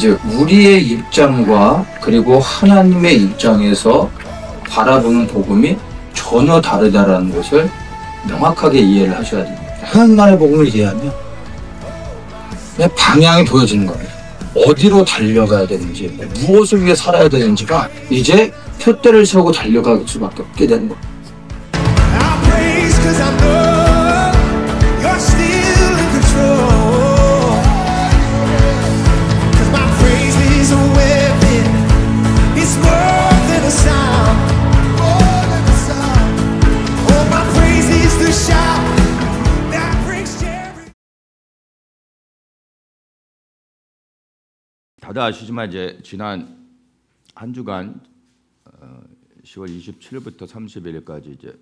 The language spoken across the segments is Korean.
이제 우리의 입장과 그리고 하나님의 입장에서 바라보는 복음이 전혀 다르다라는 것을 명확하게 이해를 하셔야 됩니다. 하나님의 복음을 이해하면 그냥 방향이 보여지는 거예요. 어디로 달려가야 되는지, 무엇을 위해 살아야 되는지가 이제 표대를 세우고 달려갈 수밖에 없게 되는 거예요. I praise 'cause I know you're still in control. 'Cause my praise is a weapon. It's more than a sound. More than a sound. Oh, my praise is the shout that brings Jericho. 다들 아시지만 이제 지난 한 주간 10월 27일부터 31일까지 이제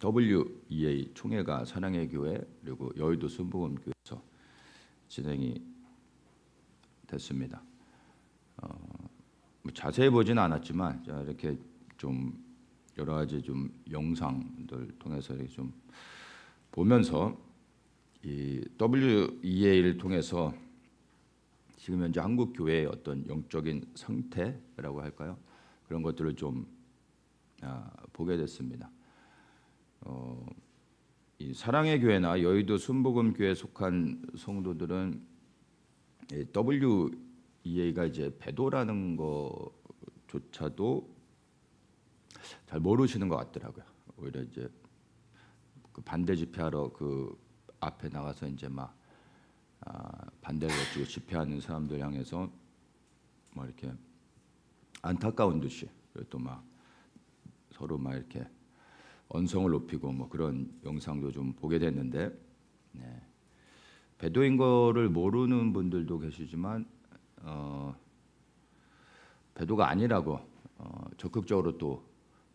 WEA 총회가 사랑의 교회 그리고 여의도 순복음교회에서 진행이 됐습니다. 뭐 자세히 보지는 않았지만 이렇게 좀 여러 가지 좀 영상들 통해서 이렇게 좀 보면서 이 WEA를 통해서 지금 현재 한국 교회의 어떤 영적인 상태라고 할까요? 그런 것들을 좀 보게 됐습니다. 이 사랑의 교회나 여의도 순복음교회에 속한 성도들은 WEA가 이제 배도라는 것조차도 잘 모르시는 것 같더라고요. 오히려 이제 그 반대 집회하러 그 앞에 나가서 이제 막 반대를 가지고 집회하는 사람들 향해서 뭐 이렇게 안타까운 듯이 또 막 서로 막 이렇게 언성을 높이고 뭐 그런 영상도 좀 보게 됐는데, 배도인 거를 모르는 분들도 계시지만 배도가 아니라고 적극적으로 또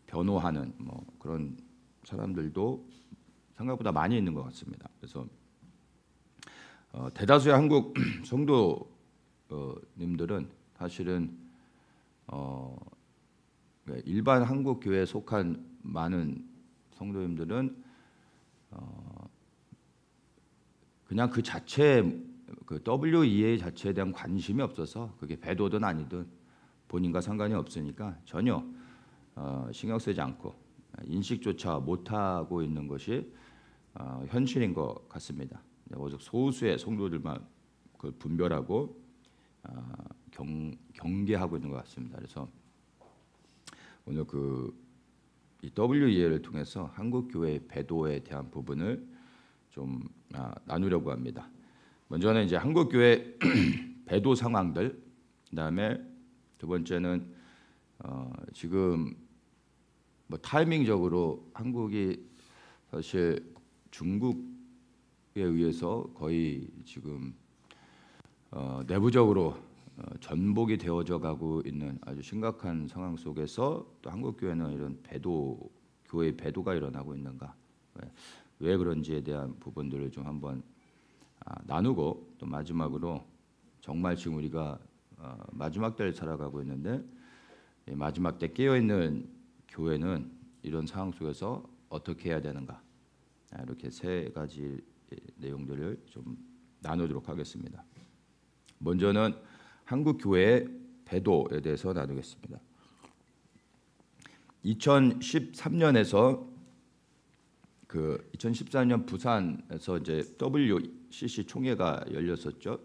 변호하는 뭐 그런 사람들도 생각보다 많이 있는 것 같습니다. 그래서 대다수의 한국 성도님들은 사실은 일반 한국 교회에 속한 많은 성도님들은 그냥 그 자체 그 WEA 자체에 대한 관심이 없어서 그게 배도든 아니든 본인과 상관이 없으니까 전혀 신경 쓰지 않고 인식조차 못하고 있는 것이 현실인 것 같습니다. 오직 소수의 성도들만 그걸 분별하고 경계하고 있는 것 같습니다. 그래서 오늘 이 WEA를 통해서 한국 교회의 배도에 대한 부분을 좀 나누려고 합니다. 먼저는 이제 한국 교회 배도 상황들, 그다음에 두 번째는 지금 뭐 타이밍적으로 한국이 사실 중국에 의해서 거의 지금 내부적으로 전복이 되어져 가고 있는 아주 심각한 상황 속에서 또 한국 교회는 이런 교회의 배도가 일어나고 있는가, 왜 그런지에 대한 부분들을 좀 한번 나누고, 또 마지막으로 정말 지금 우리가 마지막 때를 살아가고 있는데 마지막 때 깨어 있는 교회는 이런 상황 속에서 어떻게 해야 되는가, 이렇게 세 가지 내용들을 좀 나누도록 하겠습니다. 먼저는 한국 교회의 배도에 대해서 나누겠습니다. 2013년에서 2014년 부산에서 이제 WCC 총회가 열렸었죠.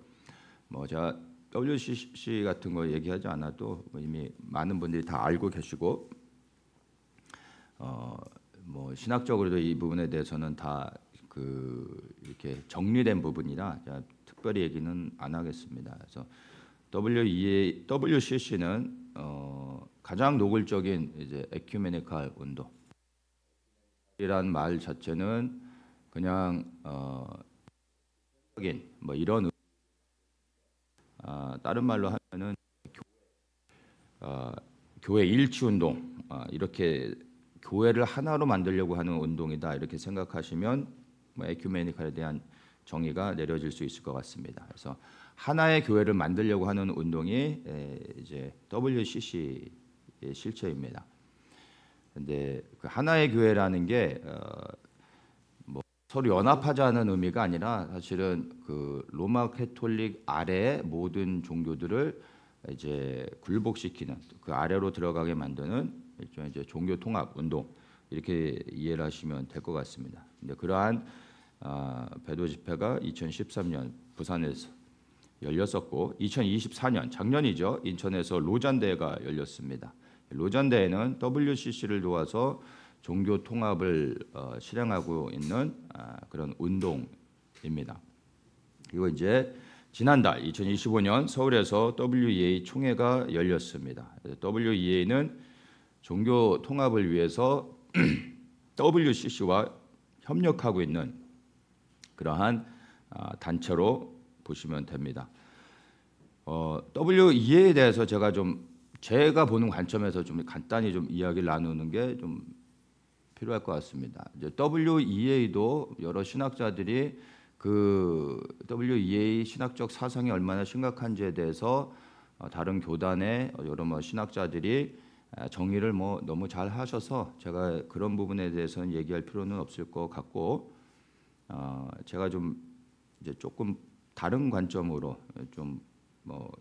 뭐 제가 WCC 같은 거 얘기하지 않아도 이미 많은 분들이 다 알고 계시고, 뭐 신학적으로도 이 부분에 대해서는 다 이렇게 정리된 부분이라 제가 특별히 얘기는 안 하겠습니다. 그래서 WCC는 가장 노골적인 이제 에큐메니칼 운동이란 말 자체는 그냥 뭐 이런 다른 말로 하면은 교회 일치 운동, 이렇게 교회를 하나로 만들려고 하는 운동이다, 이렇게 생각하시면 뭐 에큐메니칼에 대한 정의가 내려질 수 있을 것 같습니다. 그래서 하나의 교회를 만들려고 하는 운동이 이제 WCC의 실체입니다. 근데 그 하나의 교회라는 게 뭐 서로 연합하자는 의미가 아니라 사실은 그 로마 캐톨릭 아래의 모든 종교들을 이제 굴복시키는 그 아래로 들어가게 만드는 일종의 이제 종교 통합 운동 이렇게 이해를 하시면 될 것 같습니다. 근데 그러한 배도 집회가 2013년 부산에서 열렸었고 2024년 작년이죠. 인천에서 로잔대회가 열렸습니다. 로잔대회는 WCC를 도와서 종교 통합을 실행하고 있는 그런 운동입니다. 그리고 이제 지난달 2025년 서울에서 WEA 총회가 열렸습니다. WEA는 종교 통합을 위해서 WCC와 협력하고 있는 그러한 단체로 보시면 됩니다. WEA에 대해서 제가 보는 관점에서 좀 간단히 좀 이야기를 나누는 게 좀 필요할 것 같습니다. 이제 WEA도 여러 신학자들이 그 WEA 신학적 사상이 얼마나 심각한지에 대해서 다른 교단의 여러 신학자들이 정의를 너무 잘 하셔서 제가 그런 부분에 대해서는 얘기할 필요는 없을 것 같고 제가 좀 이제 조금 다른 관점으로 좀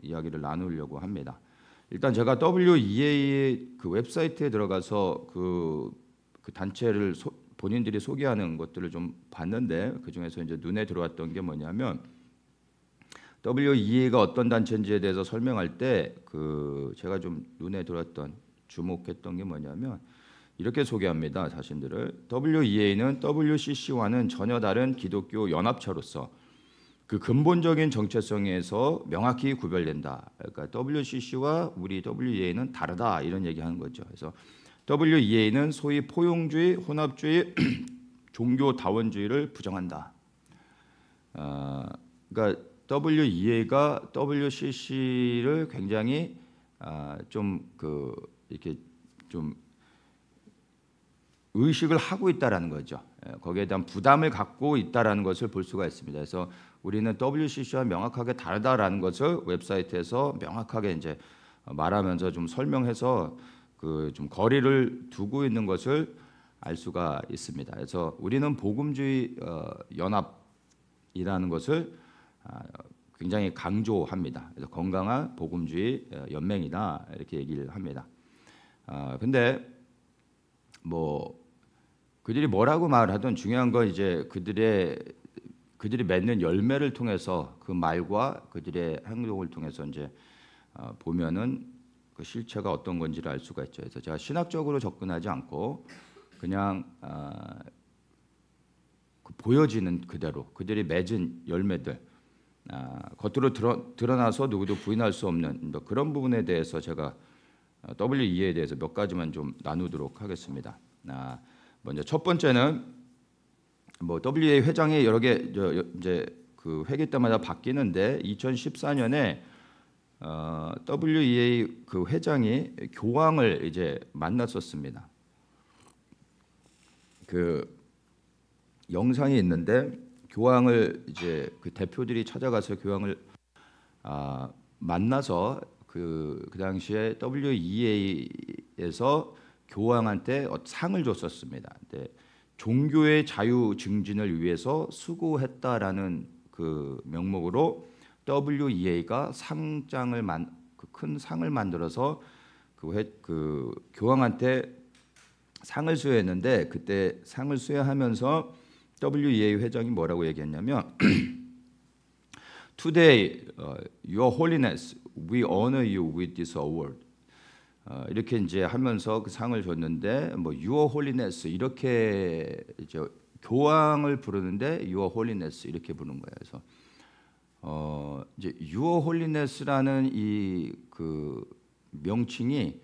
이야기를 나누려고 합니다. 일단 제가 WEA 그 웹사이트에 들어가서 그 단체를 본인들이 소개하는 것들을 좀 봤는데 그 중에서 이제 눈에 들어왔던 게 뭐냐면 WEA가 어떤 단체인지에 대해서 설명할 때 그 제가 좀 눈에 들어왔던 주목했던 게 뭐냐면 이렇게 소개합니다. 자신들을 WEA는 WCC와는 전혀 다른 기독교 연합체로서 그 근본적인 정체성에서 명확히 구별된다. 그러니까 WCC와 우리 WEA는 다르다 이런 얘기하는 거죠. 그래서 WEA는 소위 포용주의, 혼합주의, 종교다원주의를 부정한다. 그러니까 WEA가 WCC를 굉장히 이렇게 좀 의식을 하고 있다라는 거죠. 거기에 대한 부담을 갖고 있다라는 것을 볼 수가 있습니다. 그래서 우리는 WCC와 명확하게 다르다라는 것을 웹사이트에서 명확하게 이제 말하면서 좀 설명해서 그 좀 거리를 두고 있는 것을 알 수가 있습니다. 그래서 우리는 복음주의 연합이라는 것을 굉장히 강조합니다. 그래서 건강한 복음주의 연맹이다 이렇게 얘기를 합니다. 근데 그들이 뭐라고 말하든 중요한 건 이제 그들이 맺는 열매를 통해서 그 말과 그들의 행동을 통해서 이제 보면은 그 실체가 어떤 건지를 알 수가 있죠. 그래서 제가 신학적으로 접근하지 않고 그냥 보여지는 그대로 그들이 맺은 열매들 겉으로 드러나서 누구도 부인할 수 없는 그런 부분에 대해서 제가 WEA에 대해서 몇 가지만 좀 나누도록 하겠습니다. 먼저 첫 번째는 WEA 회장이 여러 개 이제 그 회기 때마다 바뀌는데 2014년에 WEA 그 회장이 교황을 이제 만났었습니다. 그 영상이 있는데 교황을 이제 그 대표들이 찾아가서 교황을 만나서 그 당시에 WEA에서 교황한테 상을 줬었습니다. 근데 종교의 자유 증진을 위해서 수고했다라는 그 명목으로 WEA가 큰 상을 만들어서 그 교황한테 상을 수여했는데 그때 상을 수여하면서 WEA 회장이 뭐라고 얘기했냐면 Today, Your Holiness, we honor you with this award. 이렇게 이제 하면서 그 상을 줬는데 Your Holiness 이렇게 이제 교황을 부르는데 Your Holiness 이렇게 부르는 거예요. 그래서 이제 Your Holiness라는 이 그 명칭이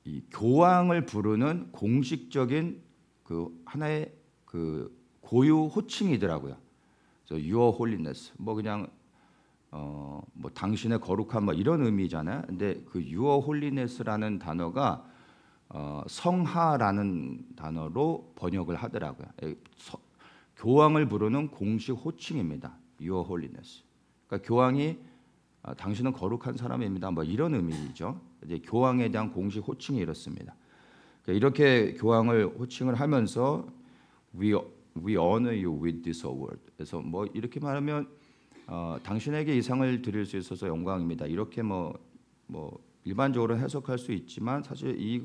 이 교황을 부르는 공식적인 그 하나의 그 고유 호칭이더라고요. 그래서 Your Holiness 그냥 당신의 거룩한 이런 의미잖아요. 근데 그 Your Holiness라는 단어가 성하라는 단어로 번역을 하더라고요. 교황을 부르는 공식 호칭입니다. Your Holiness. 그러니까 교황이 당신은 거룩한 사람입니다. 이런 의미죠. 이제 교황에 대한 공식 호칭이 이렇습니다. 이렇게 교황을 호칭을 하면서 we honor you with this award. 그래서 뭐 이렇게 말하면 당신에게 이 상을 드릴 수 있어서 영광입니다. 이렇게 뭐 일반적으로 해석할 수 있지만 사실 이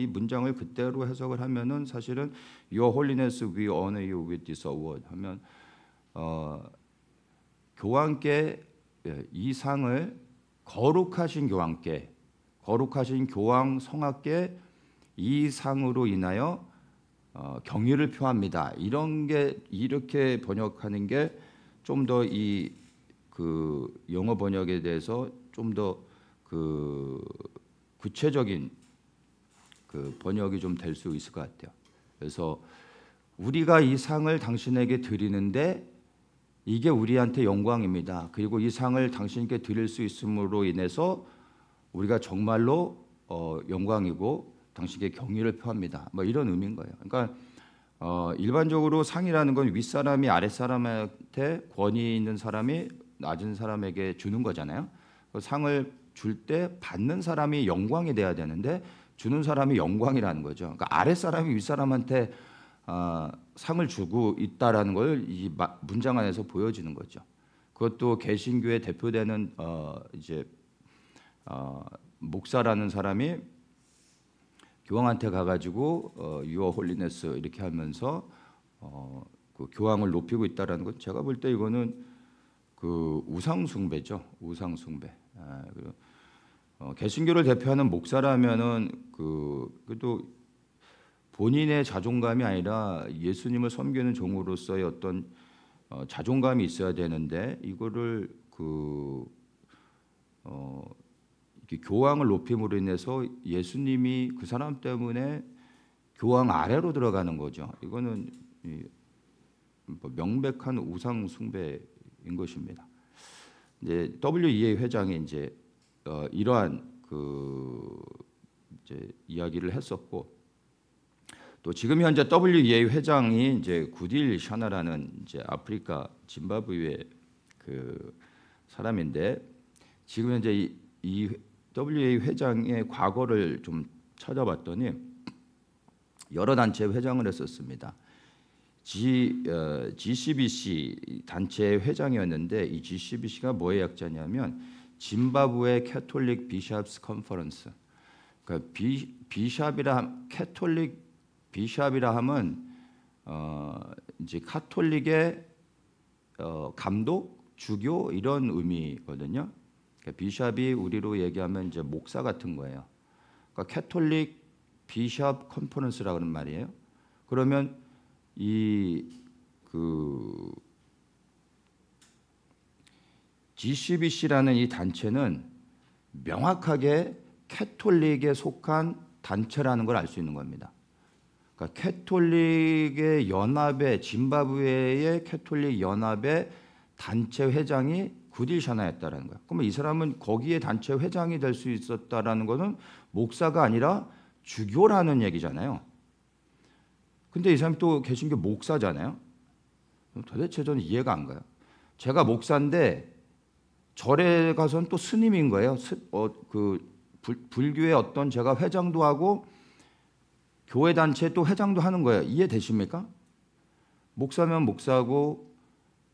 문장을 그대로 해석을 하면은 사실은 Your Holiness, we honor you with this award 하면 교황께 이 상을 거룩하신 교황 성하께 이 상으로 인하여 경의를 표합니다. 이런 게 이렇게 번역하는 게 좀 더 이 그 영어 번역에 대해서 좀 더 그 구체적인 그 번역이 좀 될 수 있을 것 같아요. 그래서 우리가 이 상을 당신에게 드리는데 이게 우리한테 영광입니다. 그리고 이 상을 당신께 드릴 수 있음으로 인해서 우리가 정말로 영광이고 당신께 경의를 표합니다. 뭐 이런 의미인 거예요. 그러니까 일반적으로 상이라는 건 윗사람이 아랫사람한테 권위 있는 사람이 낮은 사람에게 주는 거잖아요. 그 상을 줄 때 받는 사람이 영광이 돼야 되는데 주는 사람이 영광이라는 거죠. 그러니까 아랫사람이 윗사람한테 상을 주고 있다라는 걸 이 문장 안에서 보여지는 거죠. 그것도 개신교의 대표되는 이제 목사라는 사람이 교황한테 가가지고 Your Holiness 이렇게 하면서 그 교황을 높이고 있다라는 것, 제가 볼 때 이거는 그 우상 숭배죠. 우상 숭배. 개신교를 대표하는 목사라면은 그래도 본인의 자존감이 아니라 예수님을 섬기는 종으로서의 어떤 자존감이 있어야 되는데 이거를 이렇게 교황을 높임으로 인해서 예수님이 그 사람 때문에 교황 아래로 들어가는 거죠. 이거는 명백한 우상 숭배인 것입니다. 이제 WEA 회장이 이제 이러한 이제 이야기를 했었고, 또 지금 현재 WEA 회장이 이제 구딜 샤나라는 이제 아프리카 짐바브웨 그 사람인데, 지금 현재 이 WEA 회장의 과거를 좀 찾아봤더니 여러 단체 회장을 했었습니다. GCBC 단체의 회장이었는데, 이 GCBC가 뭐의 약자냐면 짐바브웨 캐톨릭 비샵스 컨퍼런스. 그러니까 캐톨릭 비샵이라 하면 이제 카톨릭의 감독, 주교 이런 의미거든요. 그러니까 비샵이 우리로 얘기하면 이제 목사 같은 거예요. 그러니까 캐톨릭 비샵 컨퍼런스라고 하는 말이에요. 그러면 GCBC라는 이 단체는 명확하게 캐톨릭에 속한 단체라는 걸 알 수 있는 겁니다. 그러니까 캐톨릭의 연합의 짐바브웨의 캐톨릭 연합의 단체 회장이 구딜 샤나였다라는 거예요. 그러면 이 사람은 거기에 단체 회장이 될 수 있었다라는 것은 목사가 아니라 주교라는 얘기잖아요. 근데 이 사람이 또 개신교 목사잖아요. 도대체 저는 이해가 안 가요. 제가 목사인데 절에 가서는 또 스님인 거예요. 불교의 어떤 제가 회장도 하고 교회 단체 또 회장도 하는 거예요. 이해되십니까? 목사면 목사고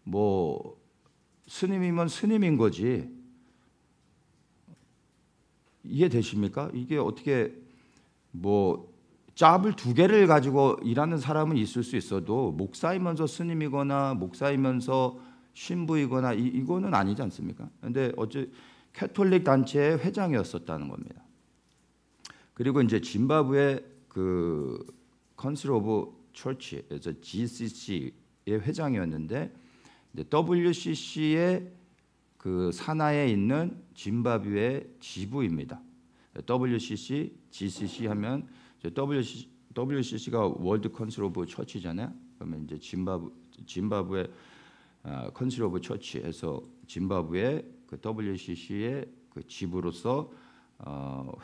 뭐 스님이면 스님인 거지. 이해되십니까? 이게 어떻게 뭐 짭을 두 개를 가지고 일하는 사람은 있을 수 있어도 목사이면서 스님이거나 목사이면서 신부이거나 이거는 아니지 않습니까? 근데 어째 캐톨릭 단체의 회장이었었다는 겁니다. 그리고 이제 짐바브웨 그 컨실 오브 처치, 그래서 GCC의 회장이었는데, WCC의 그 산하에 있는 짐바브웨 지부입니다. WCC, GCC 하면 WCC가 월드 컨실 오브 처치잖아요. 그러면 이제 짐바브웨 컨실 오브 처치에서 짐바브웨 그 WCC의 그 지부로서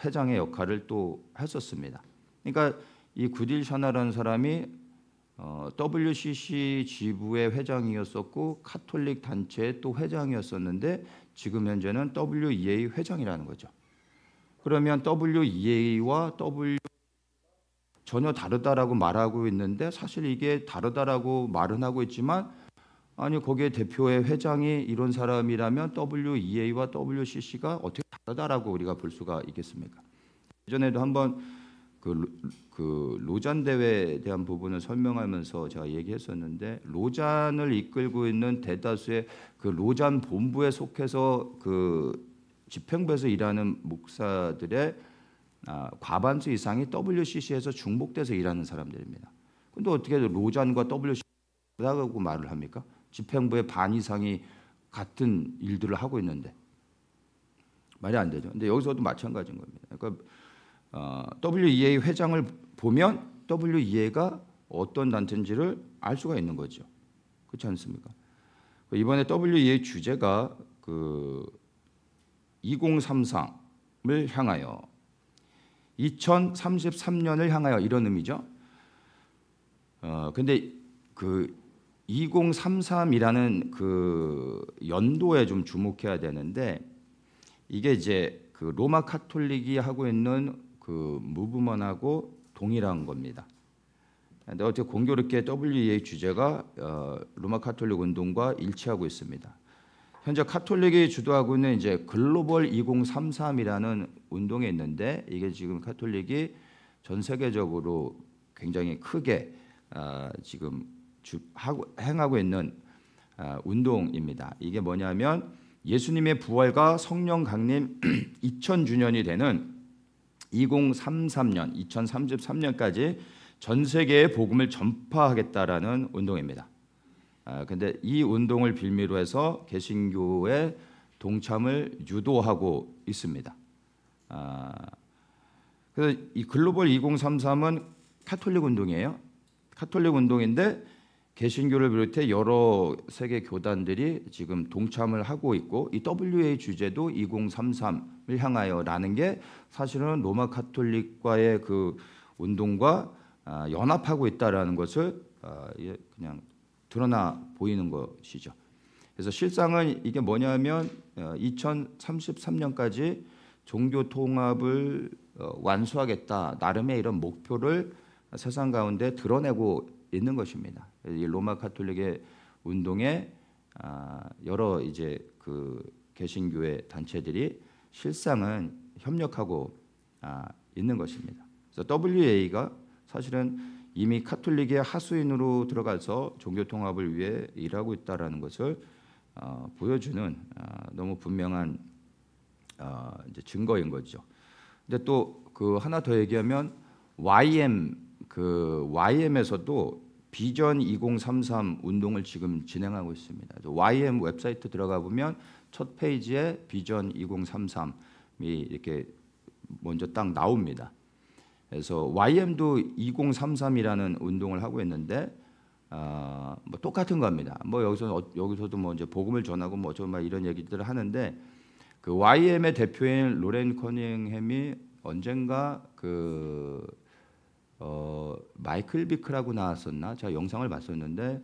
회장의 역할을 또 했었습니다. 그러니까 이 구딜 샤나라는 사람이 WCC 지부의 회장이었었고 카톨릭 단체의 또 회장이었었는데, 지금 현재는 WEA 회장이라는 거죠. 그러면 WEA와 전혀 다르다라고 말하고 있는데 사실 이게 다르다라고 말은 하고 있지만 아니 거기에 대표의 회장이 이런 사람이라면 WEA와 WCC가 어떻게 다르다라고 우리가 볼 수가 있겠습니까? 예전에도 한번 그 로잔 대회에 대한 부분을 설명하면서 제가 얘기했었는데 로잔을 이끌고 있는 대다수의 그 로잔 본부에 속해서 그 집행부에서 일하는 목사들의 과반수 이상이 WCC에서 중복돼서 일하는 사람들입니다. 근데 어떻게 로잔과 WCC라고 말을 합니까? 집행부의 반 이상이 같은 일들을 하고 있는데 말이 안 되죠. 근데 여기서도 마찬가지인 겁니다. 그러니까 WEA 회장을 보면 WEA가 어떤 단체인지를 알 수가 있는 거죠. 그렇지 않습니까? 이번에 WEA 주제가 그 2033을 향하여 2033년을 향하여 이런 의미죠. 근데 그 2033이라는 그 연도에 좀 주목해야 되는데 이게 이제 그 로마 카톨릭이 하고 있는 그 무브먼하고 동일한 겁니다. 근데 어떻게 공교롭게 WEA 주제가 로마 카톨릭 운동과 일치하고 있습니다. 현재 카톨릭이 주도하고 있는 이제 글로벌 2033이라는 운동이 있는데 이게 지금 카톨릭이 전 세계적으로 굉장히 크게 지금 행하고 있는 운동입니다. 이게 뭐냐면 예수님의 부활과 성령 강림 2000주년이 되는 2033년, 2033년까지 전 세계에 복음을 전파하겠다라는 운동입니다. 근데 이 운동을 빌미로 해서 개신교의 동참을 유도하고 있습니다. 그래서 이 글로벌 2033은 카톨릭 운동이에요. 카톨릭 운동인데 개신교를 비롯해 여러 세계 교단들이 지금 동참을 하고 있고 이 WA 주제도 2033을 향하여라는 게 사실은 로마 카톨릭과의 그 운동과 연합하고 있다라는 것을 그냥 드러나 보이는 것이죠. 그래서 실상은 이게 뭐냐면 2033년까지 종교 통합을 완수하겠다 나름의 이런 목표를 세상 가운데 드러내고 있는 것입니다. 이 로마 카톨릭의 운동에 여러 이제 그 개신교의 단체들이 실상은 협력하고 있는 것입니다. 그래서 WA가 사실은 이미 카톨릭의 하수인으로 들어가서 종교 통합을 위해 일하고 있다라는 것을 보여주는 너무 분명한 이제 증거인 거죠. 근데 또 그 하나 더 얘기하면 YM에서도 비전 2033 운동을 지금 진행하고 있습니다. YM 웹사이트 들어가 보면 첫 페이지에 비전 2033이 이렇게 먼저 딱 나옵니다. 그래서 YM도 2033이라는 운동을 하고 있는데 뭐 똑같은 겁니다. 뭐 여기서도 뭐 이제 복음을 전하고 뭐 좀 이런 얘기들을 하는데 그 YM의 대표인 로렌 커닝햄이 언젠가 그 마이클 비크라고 나왔었나? 제가 영상을 봤었는데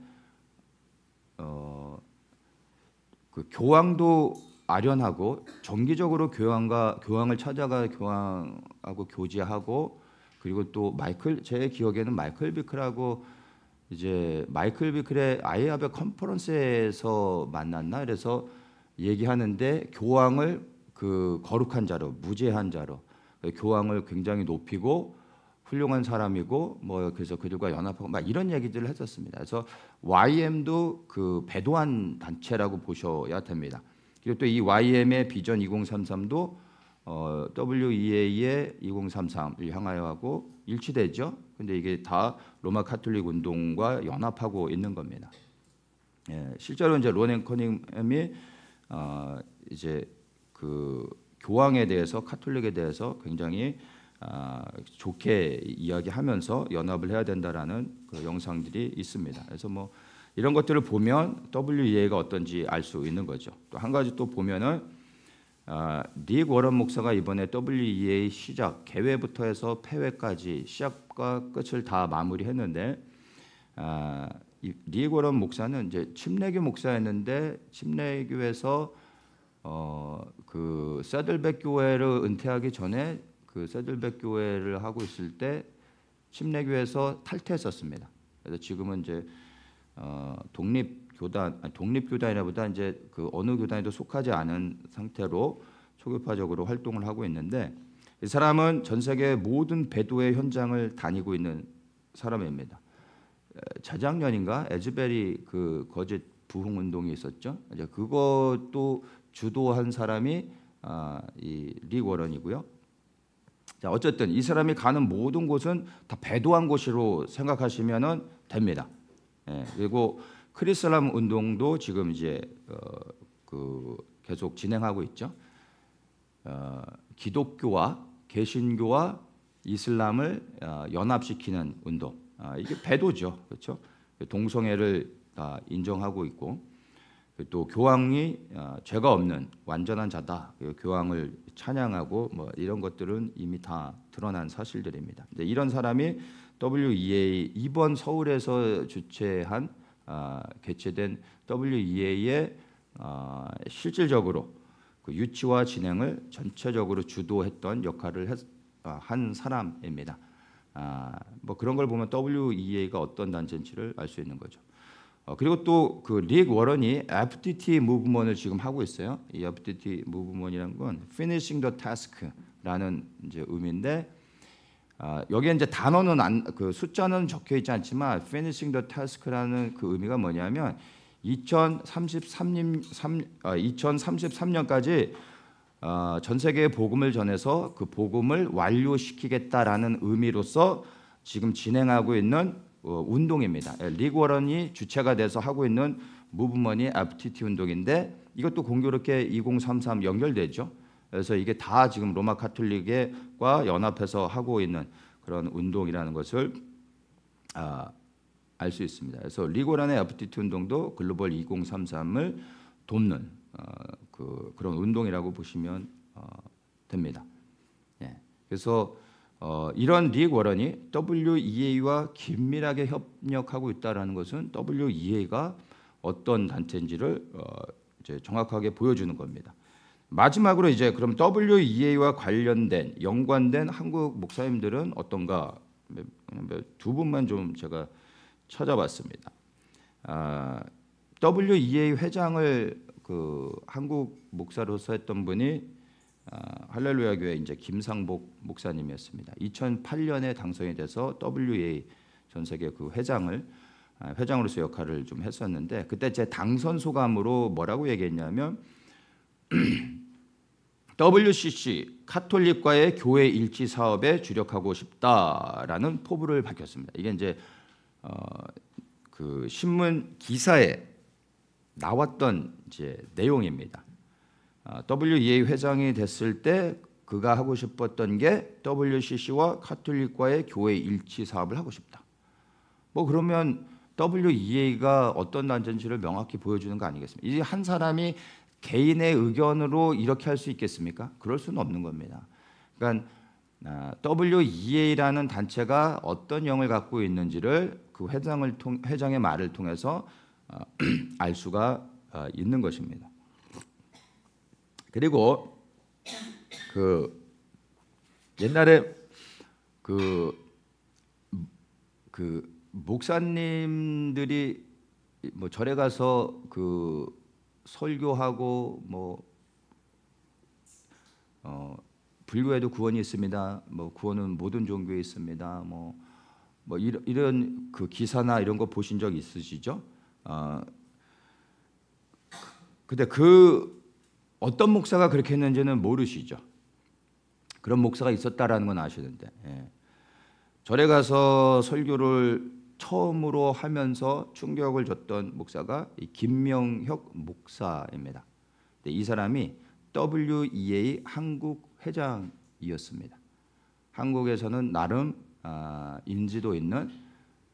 그 교황도 아련하고 정기적으로 교황을 찾아가 교황하고 교제하고 그리고 또 제 기억에는 마이클 비크라고 이제 마이클 비크의 아이아베 컨퍼런스에서 만났나? 그래서 얘기하는데 교황을 그 거룩한 자로 무죄한 자로 교황을 굉장히 높이고 훌륭한 사람이고 뭐 그래서 그들과 연합하고 막 이런 얘기들을 했었습니다. 그래서 YM도 그 배도한 단체라고 보셔야 됩니다. 그리고 또 이 YM의 비전 2033도 WEA의 2033을 향하여 하고 일치되죠. 근데 이게 다 로마 카톨릭 운동과 연합하고 있는 겁니다. 예, 실제로 이제 로렌 커닝햄이 이제 그 교황에 대해서 카톨릭에 대해서 굉장히 좋게 이야기하면서 연합을 해야 된다라는 그 영상들이 있습니다. 그래서 뭐 이런 것들을 보면 WEA가 어떤지 알 수 있는 거죠. 또 한 가지 또 보면은 닉 워런 목사가 이번에 WEA 시작 개회부터 해서 폐회까지 시작과 끝을 다 마무리했는데 닉 워런 목사는 이제 침례교 목사였는데 침례교에서 그 세들백 교회를 은퇴하기 전에 그 세들백 교회를 하고 있을 때 침례교에서 탈퇴했었습니다. 그래서 지금은 이제 독립교단이라보다 이제 그 어느 교단에도 속하지 않은 상태로 초교파적으로 활동을 하고 있는데, 이 사람은 전 세계 모든 배도의 현장을 다니고 있는 사람입니다. 재작년인가 에즈베리 그 거짓 부흥 운동이 있었죠. 이제 그것도 주도한 사람이 이 릭 워런이고요. 자, 어쨌든 이 사람이 가는 모든 곳은 다 배도한 곳으로 생각하시면은 됩니다. 예, 그리고 크리슬람 운동도 지금 이제 계속 진행하고 있죠. 기독교와 개신교와 이슬람을 연합시키는 운동. 이게 배도죠, 그렇죠? 동성애를 인정하고 있고, 또 교황이 죄가 없는 완전한 자다. 교황을 찬양하고 뭐 이런 것들은 이미 다 드러난 사실들입니다. 근데 이런 사람이 WEA 이번 서울에서 주최한 개최된 WEA의 실질적으로 그 유치와 진행을 전체적으로 주도했던 역할을 한 사람입니다. 뭐 그런 걸 보면 WEA가 어떤 단체인지를 알 수 있는 거죠. 그리고 또 그 릭 워런이 FTT 무브먼을 지금 하고 있어요. 이 FTT 무브먼이라는 건 Finishing the Task라는 이제 의미인데, 여기에 이제 단어는 그 숫자는 적혀 있지 않지만 Finishing the Task라는 그 의미가 뭐냐면 2033년까지 전 세계에 복음을 전해서 그 복음을 완료시키겠다라는 의미로서 지금 진행하고 있는 운동입니다. 릭 워런이 주체가 돼서 하고 있는 무브먼이 FTT 운동인데, 이것도 공교롭게 2033 연결되죠. 그래서 이게 다 지금 로마 카톨릭과 연합해서 하고 있는 그런 운동이라는 것을 알 수 있습니다. 그래서 릭 워런의 FTT 운동도 글로벌 2033을 돕는 그런 운동이라고 보시면 됩니다. 예. 그래서 이런 릭 워런이 WEA와 긴밀하게 협력하고 있다라는 것은 WEA가 어떤 단체인지를 이제 정확하게 보여주는 겁니다. 마지막으로 이제 그럼 WEA와 관련된 연관된 한국 목사님들은 어떤가, 두 분만 좀 제가 찾아봤습니다. WEA 회장을 그 한국 목사로서 했던 분이 할렐루야 교회 이제 김상복 목사님이었습니다. 2008년에 당선이 돼서 WEA 전 세계 그 회장으로서 역할을 좀 했었는데, 그때 제 당선 소감으로 뭐라고 얘기했냐면 WCC 카톨릭과의 교회 일치 사업에 주력하고 싶다라는 포부를 밝혔습니다. 이게 이제 그 신문 기사에 나왔던 이제 내용입니다. WEA 회장이 됐을 때 그가 하고 싶었던 게 WCC와 카톨릭과의 교회 일치 사업을 하고 싶다. 뭐 그러면 WEA가 어떤 단체인지를 명확히 보여주는 거 아니겠습니까? 이제 한 사람이 개인의 의견으로 이렇게 할 수 있겠습니까? 그럴 수는 없는 겁니다. 그러니까 WEA라는 단체가 어떤 영을 갖고 있는지를 그 회장의 말을 통해서 알 수가 있는 것입니다. 그리고 그 옛날에 그 목사님들이 뭐 절에 가서 그 설교하고 뭐 불교에도 구원이 있습니다. 뭐 구원은 모든 종교에 있습니다. 뭐 이런 그 기사나 이런 거 보신 적 있으시죠? 근데 그 어떤 목사가 그렇게 했는지는 모르시죠. 그런 목사가 있었다라는 건 아시는데, 예. 절에 가서 설교를 처음으로 하면서 충격을 줬던 목사가 이 김명혁 목사입니다. 이 사람이 WEA 한국 회장이었습니다. 한국에서는 나름 인지도 있는,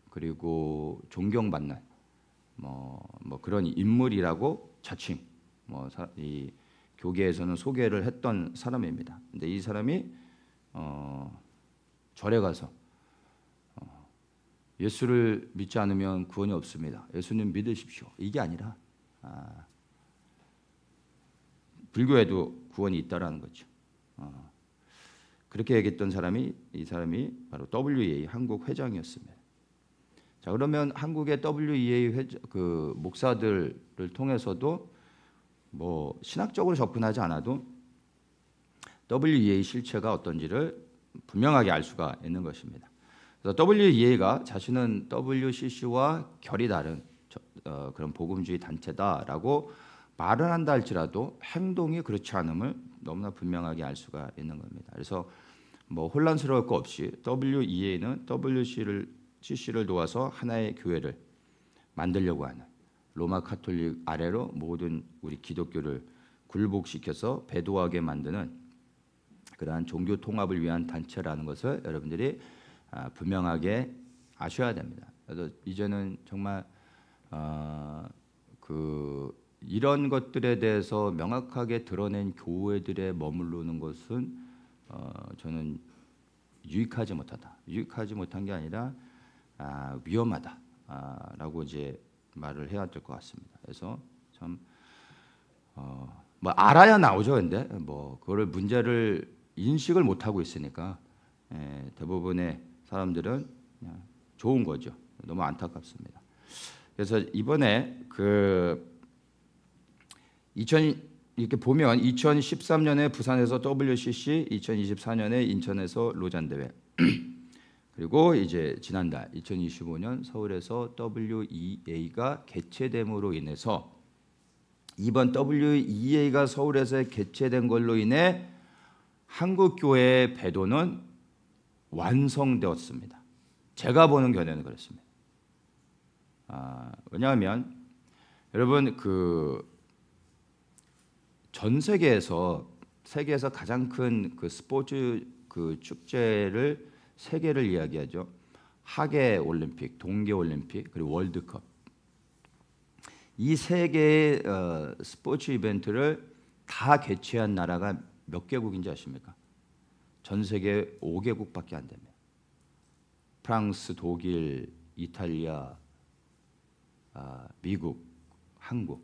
그리고 존경받는 뭐 그런 인물이라고 자칭 이 교계에서는 소개를 했던 사람입니다. 근데 이 사람이 절에 가서 예수를 믿지 않으면 구원이 없습니다. 예수님 믿으십시오. 이게 아니라 불교에도 구원이 있다라는 거죠. 그렇게 얘기했던 사람이 이 사람이 바로 WEA 한국 회장이었습니다. 자, 그러면 한국의 WEA 그 목사들을 통해서도 뭐 신학적으로 접근하지 않아도 WEA 실체가 어떤지를 분명하게 알 수가 있는 것입니다. 그래서 WEA가 자신은 WCC와 결이 다른 그런 복음주의 단체다라고 말을 한다 할지라도 행동이 그렇지 않음을 너무나 분명하게 알 수가 있는 겁니다. 그래서 뭐 혼란스러울 거 없이 WEA는 WCC를 도와서 하나의 교회를 만들려고 하는 로마 카톨릭 아래로 모든 우리 기독교를 굴복시켜서 배도하게 만드는 그러한 종교 통합을 위한 단체라는 것을 여러분들이 분명하게 아셔야 됩니다. 그래서 이제는 정말 이런 것들에 대해서 명확하게 드러낸 교회들에 머무르는 것은 저는 유익하지 못하다. 유익하지 못한 게 아니라 위험하다라고 이제 말을 해야 될 것 같습니다. 그래서 참 뭐 알아야 나오죠. 근데 뭐 그거를 문제를 인식을 못 하고 있으니까 대부분의 사람들은 그냥 좋은 거죠. 너무 안타깝습니다. 그래서 이번에 이렇게 보면 2013년에 부산에서 WCC, 2024년에 인천에서 로잔 대회, 그리고 이제 지난달 2025년 서울에서 WEA가 개최됨으로 인해서 이번 WEA가 서울에서 개최된 걸로 인해 한국 교회의 배도는 완성되었습니다. 제가 보는 견해는 그렇습니다. 왜냐하면 여러분 전 세계에서 가장 큰 그 스포츠 그 축제를 세 개를 이야기하죠. 하계 올림픽, 동계 올림픽, 그리고 월드컵. 이 세 개의 스포츠 이벤트를 다 개최한 나라가 몇 개국인지 아십니까? 전 세계 5개국밖에 안 됩니다. 프랑스, 독일, 이탈리아, 미국, 한국.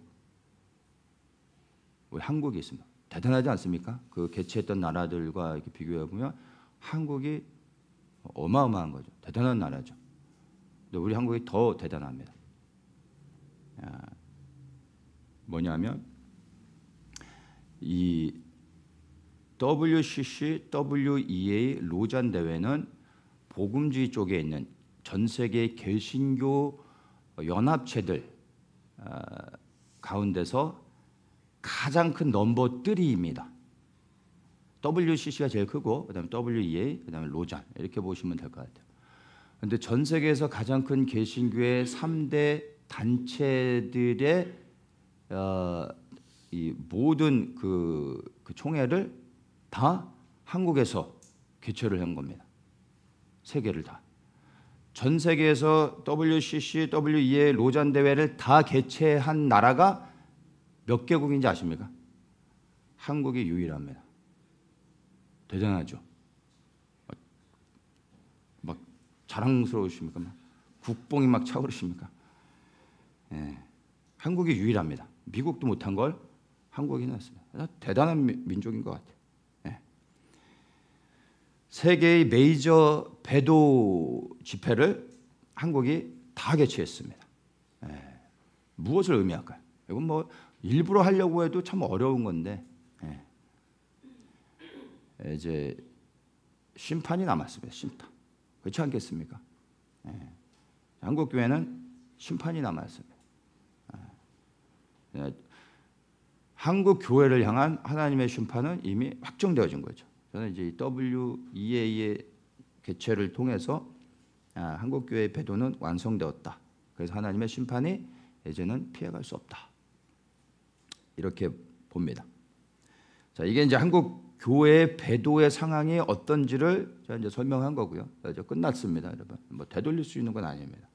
우리 한국이 있습니다. 대단하지 않습니까? 그 개최했던 나라들과 이렇게 비교해 보면 한국이 어마어마한 거죠. 대단한 나라죠. 근데 우리 한국이 더 대단합니다. 뭐냐면 이 WCC, WEA 로잔 대회는 복음주의 쪽에 있는 전 세계 개신교 연합체들 가운데서 가장 큰 넘버 3입니다. WCC가 제일 크고 그다음에 WEA, 그다음에 로잔 이렇게 보시면 될 것 같아요. 그런데 전 세계에서 가장 큰 개신교의 3대 단체들의 이 모든 그 총회를 다 한국에서 개최를 한 겁니다. 세 개를 다. 전 세계에서 WCC, WEA 로잔 대회를 다 개최한 나라가 몇 개국인지 아십니까? 한국이 유일합니다. 대단하죠. 막 자랑스러우십니까? 막 국뽕이 막 차오르십니까? 한국이 유일합니다. 미국도 못한 걸 한국이 해놨습니다. 대단한 민족인 것 같아요. 세계의 메이저 배도 집회를 한국이 다 개최했습니다. 무엇을 의미할까요? 이건 뭐 일부러 하려고 해도 참 어려운 건데 이제 심판이 남았습니다. 심판. 그렇지 않겠습니까? 한국 교회는 심판이 남았습니다. 한국 교회를 향한 하나님의 심판은 이미 확정되어진 거죠. 저는 이제 WEA의 개최를 통해서 한국 교회의 배도는 완성되었다. 그래서 하나님의 심판이 이제는 피해갈 수 없다. 이렇게 봅니다. 자, 이게 이제 한국 교회의 배도의 상황이 어떤지를 제가 이제 설명한 거고요. 이제 끝났습니다, 여러분. 뭐 되돌릴 수 있는 건 아닙니다.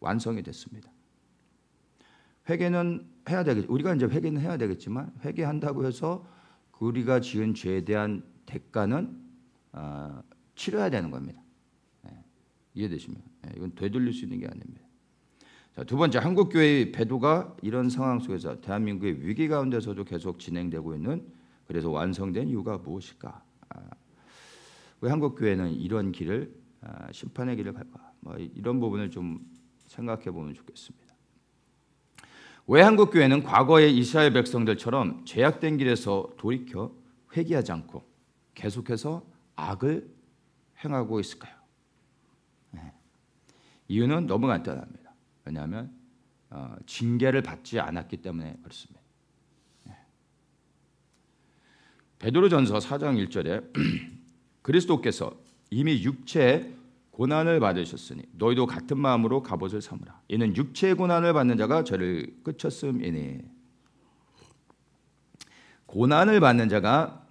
완성이 됐습니다. 회개는 해야 되겠. 우리가 이제 회개는 해야 되겠지만 회개한다고 해서 우리가 지은 죄에 대한 대가는 치러야 되는 겁니다. 이해되십니까? 이건 되돌릴 수 있는 게 아닙니다. 자, 두 번째, 한국 교회의 배도가 이런 상황 속에서 대한민국의 위기 가운데서도 계속 진행되고 있는, 그래서 완성된 이유가 무엇일까? 왜 한국 교회는 이런 길을 심판의 길을 갈까? 뭐 이런 부분을 좀 생각해 보면 좋겠습니다. 왜 한국 교회는 과거의 이스라엘 백성들처럼 죄악된 길에서 돌이켜 회개하지 않고 계속해서 악을 행하고 있을까요? 이유는 너무 간단합니다. 왜냐하면 징계를 받지 않았기 때문에 그렇습니다. 베드로전서 4장 1절에 그리스도께서 이미 육체의 고난을 받으셨으니 너희도 같은 마음으로 갑옷을 삼으라. 이는 육체의 고난을 받는 자가 죄를 끝쳤음이니. 고난을 받는 자가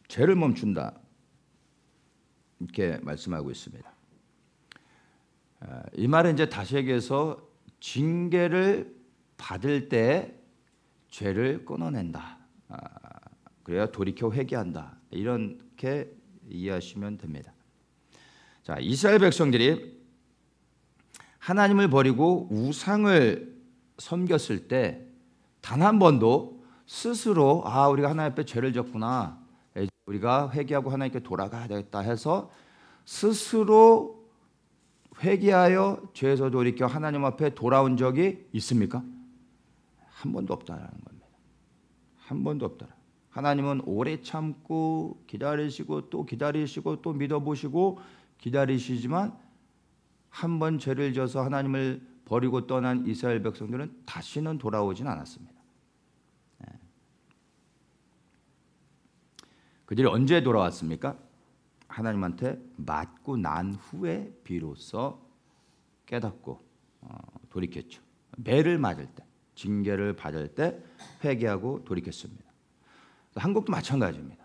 죄를 멈춘다. 이렇게 말씀하고 있습니다. 이 말은 이제 다시 얘기해서 징계를 받을 때 죄를 끊어낸다. 그래야 돌이켜 회개한다. 이렇게 이해하시면 됩니다. 자, 이스라엘 백성들이 하나님을 버리고 우상을 섬겼을 때 단 한 번도 스스로 우리가 하나님 앞에 죄를 졌구나, 우리가 회개하고 하나님께 돌아가야 되겠다 해서 스스로 회개하여 죄에서 돌이켜 하나님 앞에 돌아온 적이 있습니까? 한 번도 없다라는 겁니다. 한 번도 없다. 하나님은 오래 참고 기다리시고 또 기다리시고 또 믿어보시고 기다리시지만 한 번 죄를 져서 하나님을 버리고 떠난 이스라엘 백성들은 다시는 돌아오진 않았습니다. 그들이 언제 돌아왔습니까? 하나님한테 맞고 난 후에 비로소 깨닫고 돌이켰죠. 매를 맞을 때, 징계를 받을 때 회개하고 돌이켰습니다. 한국도 마찬가지입니다.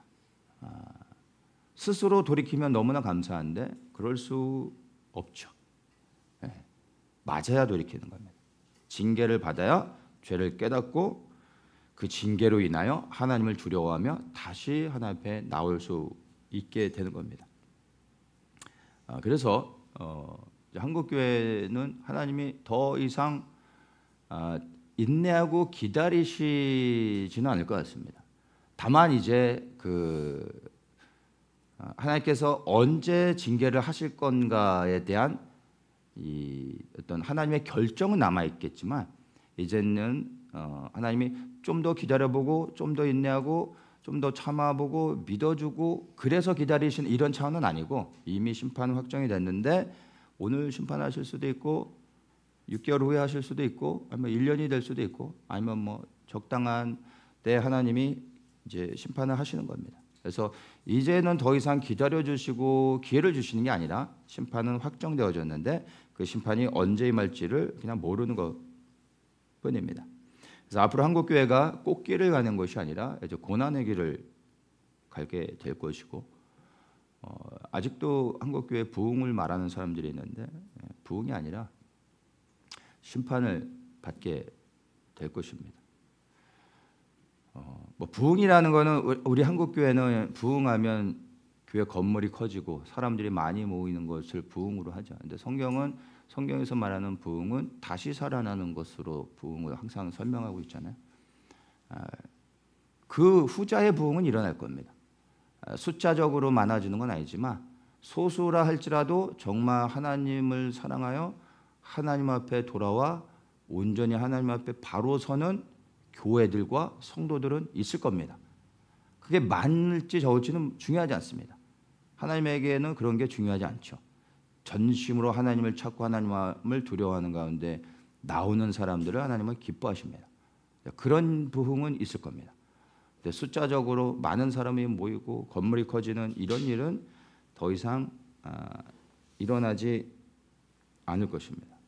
스스로 돌이키면 너무나 감사한데 그럴 수 없죠. 맞아야 돌이키는 겁니다. 징계를 받아야 죄를 깨닫고 그 징계로 인하여 하나님을 두려워하며 다시 하나님 앞에 나올 수 있게 되는 겁니다. 그래서 한국 교회는 하나님이 더 이상 인내하고 기다리시지는 않을 것 같습니다. 다만 이제 하나님께서 언제 징계를 하실 건가에 대한 이 어떤 하나님의 결정은 남아 있겠지만 이제는 하나님이 좀 더 기다려보고 좀 더 인내하고 좀 더 참아보고 믿어주고 그래서 기다리시는 이런 차원은 아니고 이미 심판은 확정이 됐는데 오늘 심판하실 수도 있고 6개월 후에 하실 수도 있고 아니면 1년이 될 수도 있고 아니면 뭐 적당한 때 하나님이 이제 심판을 하시는 겁니다. 그래서 이제는 더 이상 기다려주시고 기회를 주시는 게 아니라 심판은 확정되어졌는데 그 심판이 언제 임할지를 그냥 모르는 것 뿐입니다. 그래서 앞으로 한국교회가 꽃길을 가는 것이 아니라 이제 고난의 길을 가게 될 것이고 아직도 한국교회 부흥을 말하는 사람들이 있는데 부흥이 아니라 심판을 받게 될 것입니다. 뭐 부흥이라는 거는 우리 한국 교회는 부흥하면 교회 건물이 커지고 사람들이 많이 모이는 것을 부흥으로 하죠. 근데 성경에서 말하는 부흥은 다시 살아나는 것으로 부흥을 항상 설명하고 있잖아요. 그 후자의 부흥은 일어날 겁니다. 숫자적으로 많아지는 건 아니지만 소수라 할지라도 정말 하나님을 사랑하여 하나님 앞에 돌아와 온전히 하나님 앞에 바로 서는 교회들과 성도들은 있을 겁니다. 그게 많을지 적을지는 중요하지 않습니다. 하나님에게는 그런 게 중요하지 않죠. 전심으로 하나님을 찾고 하나님을 두려워하는 가운데 나오는 사람들을 하나님은 기뻐하십니다. 그런 부흥은 있을 겁니다. 근데 숫자적으로 많은 사람이 모이고 건물이 커지는 이런 일은 더 이상 일어나지 않을 것입니다.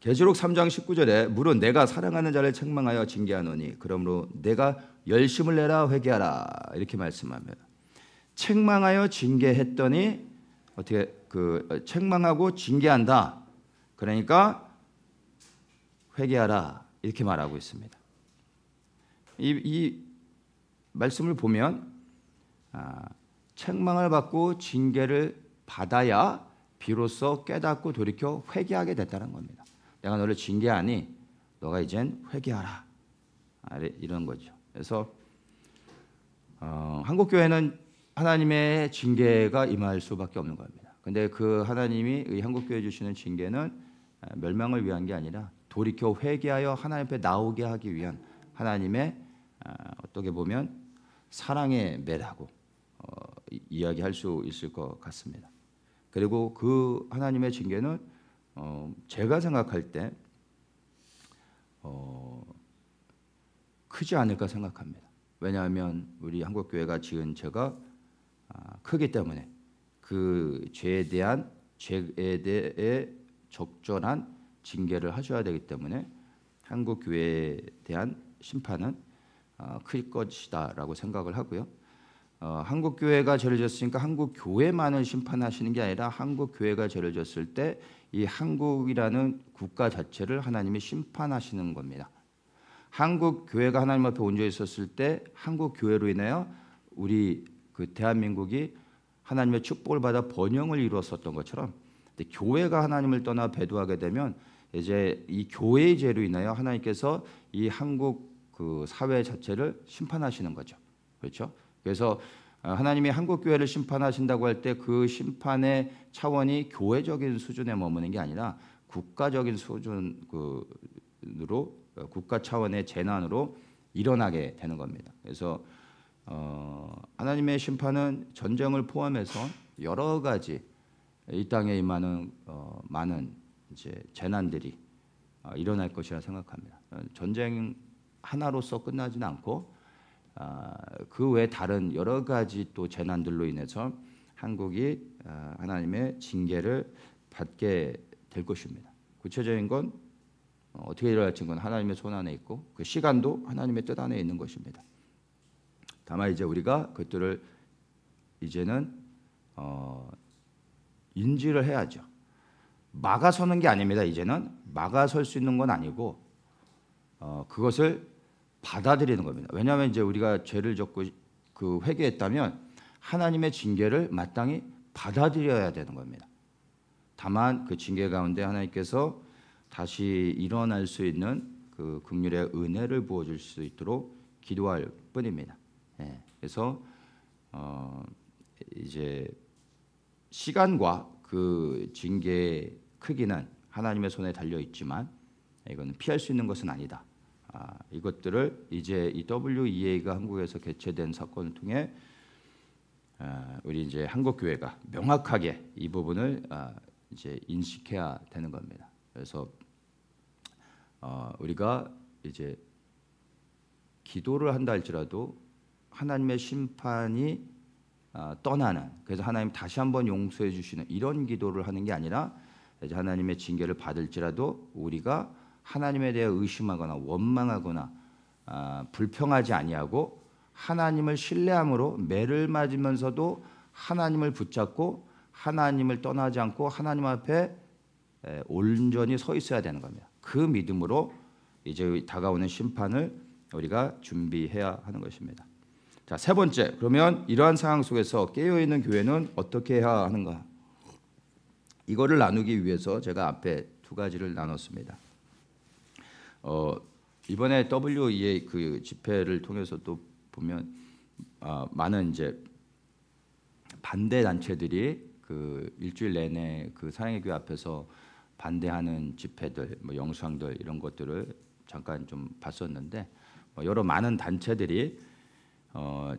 계시록 3장 19절에 물은 내가 사랑하는 자를 책망하여 징계하노니 그러므로 내가 열심을 내라 회개하라 이렇게 말씀합니다. 책망하여 징계했더니 어떻게 책망하고 징계한다. 그러니까 회개하라 이렇게 말하고 있습니다. 이 말씀을 보면 책망을 받고 징계를 받아야 비로소 깨닫고 돌이켜 회개하게 됐다는 겁니다. 내가 너를 징계하니 너가 이젠 회개하라 이런 거죠. 그래서 한국 교회는 하나님의 징계가 임할 수밖에 없는 겁니다. 근데 그 하나님이 이 한국교회 주시는 징계는 멸망을 위한 게 아니라 돌이켜 회개하여 하나님 앞에 나오게 하기 위한 하나님의 어떻게 보면 사랑의 매라고 이야기할 수 있을 것 같습니다. 그리고 그 하나님의 징계는 제가 생각할 때 크지 않을까 생각합니다. 왜냐하면 우리 한국교회가 지은 죄가 크기 때문에 그 죄에 대해 적절한 징계를 하셔야 되기 때문에 한국교회에 대한 심판은 클 것이다라고 생각을 하고요. 한국교회가 죄를 졌으니까 한국교회만을 심판하시는 게 아니라 한국교회가 죄를 졌을 때 이 한국이라는 국가 자체를 하나님이 심판하시는 겁니다. 한국교회가 하나님 앞에 온전히 있었을 때 한국교회로 인하여 우리 그 대한민국이 하나님의 축복을 받아 번영을 이루었었던 것처럼 교회가 하나님을 떠나 배도하게 되면 이제 이 교회의 죄로 인하여 하나님께서 이 한국 그 사회 자체를 심판하시는 거죠. 그렇죠? 그래서 하나님이 한국 교회를 심판하신다고 할 때 그 심판의 차원이 교회적인 수준에 머무는 게 아니라 국가적인 수준으로 국가 차원의 재난으로 일어나게 되는 겁니다. 그래서 하나님의 심판은 전쟁을 포함해서 여러 가지 이 땅에 임하는 많은 이제 재난들이 일어날 것이라 생각합니다. 전쟁 하나로서 끝나지는 않고 그 외 다른 여러 가지 또 재난들로 인해서 한국이 하나님의 징계를 받게 될 것입니다. 구체적인 건 어떻게 일어날지 건 하나님의 손 안에 있고 그 시간도 하나님의 뜻 안에 있는 것입니다. 다만 이제 우리가 그것들을 이제는 인지를 해야죠. 막아서는 게 아닙니다. 이제는 막아설 수 있는 건 아니고 그것을 받아들이는 겁니다. 왜냐하면 이제 우리가 죄를 졌고 그 회개했다면 하나님의 징계를 마땅히 받아들여야 되는 겁니다. 다만 그 징계 가운데 하나님께서 다시 일어날 수 있는 그 긍휼의 은혜를 부어줄 수 있도록 기도할 뿐입니다. 그래서 이제 시간과 그 징계의 크기는 하나님의 손에 달려 있지만 이거는 피할 수 있는 것은 아니다. 이것들을 이제 이 WEA가 한국에서 개최된 사건을 통해 우리 이제 한국 교회가 명확하게 이 부분을 이제 인식해야 되는 겁니다. 그래서 우리가 이제 기도를 한다 할지라도 하나님의 심판이 떠나는 그래서 하나님 다시 한번 용서해 주시는 이런 기도를 하는 게 아니라 이제 하나님의 징계를 받을지라도 우리가 하나님에 대해 의심하거나 원망하거나 불평하지 아니하고 하나님을 신뢰함으로 매를 맞으면서도 하나님을 붙잡고 하나님을 떠나지 않고 하나님 앞에 온전히 서 있어야 되는 겁니다. 그 믿음으로 이제 다가오는 심판을 우리가 준비해야 하는 것입니다. 자, 세 번째, 그러면 이러한 상황 속에서 깨어있는 교회는 어떻게 해야 하는가? 이거를 나누기 위해서 제가 앞에 두 가지를 나눴습니다. 이번에 WEA 그 집회를 통해서 또 보면 많은 이제 반대 단체들이 그 일주일 내내 그 사랑의 교회 앞에서 반대하는 집회들, 뭐 영상들 이런 것들을 잠깐 좀 봤었는데 여러 많은 단체들이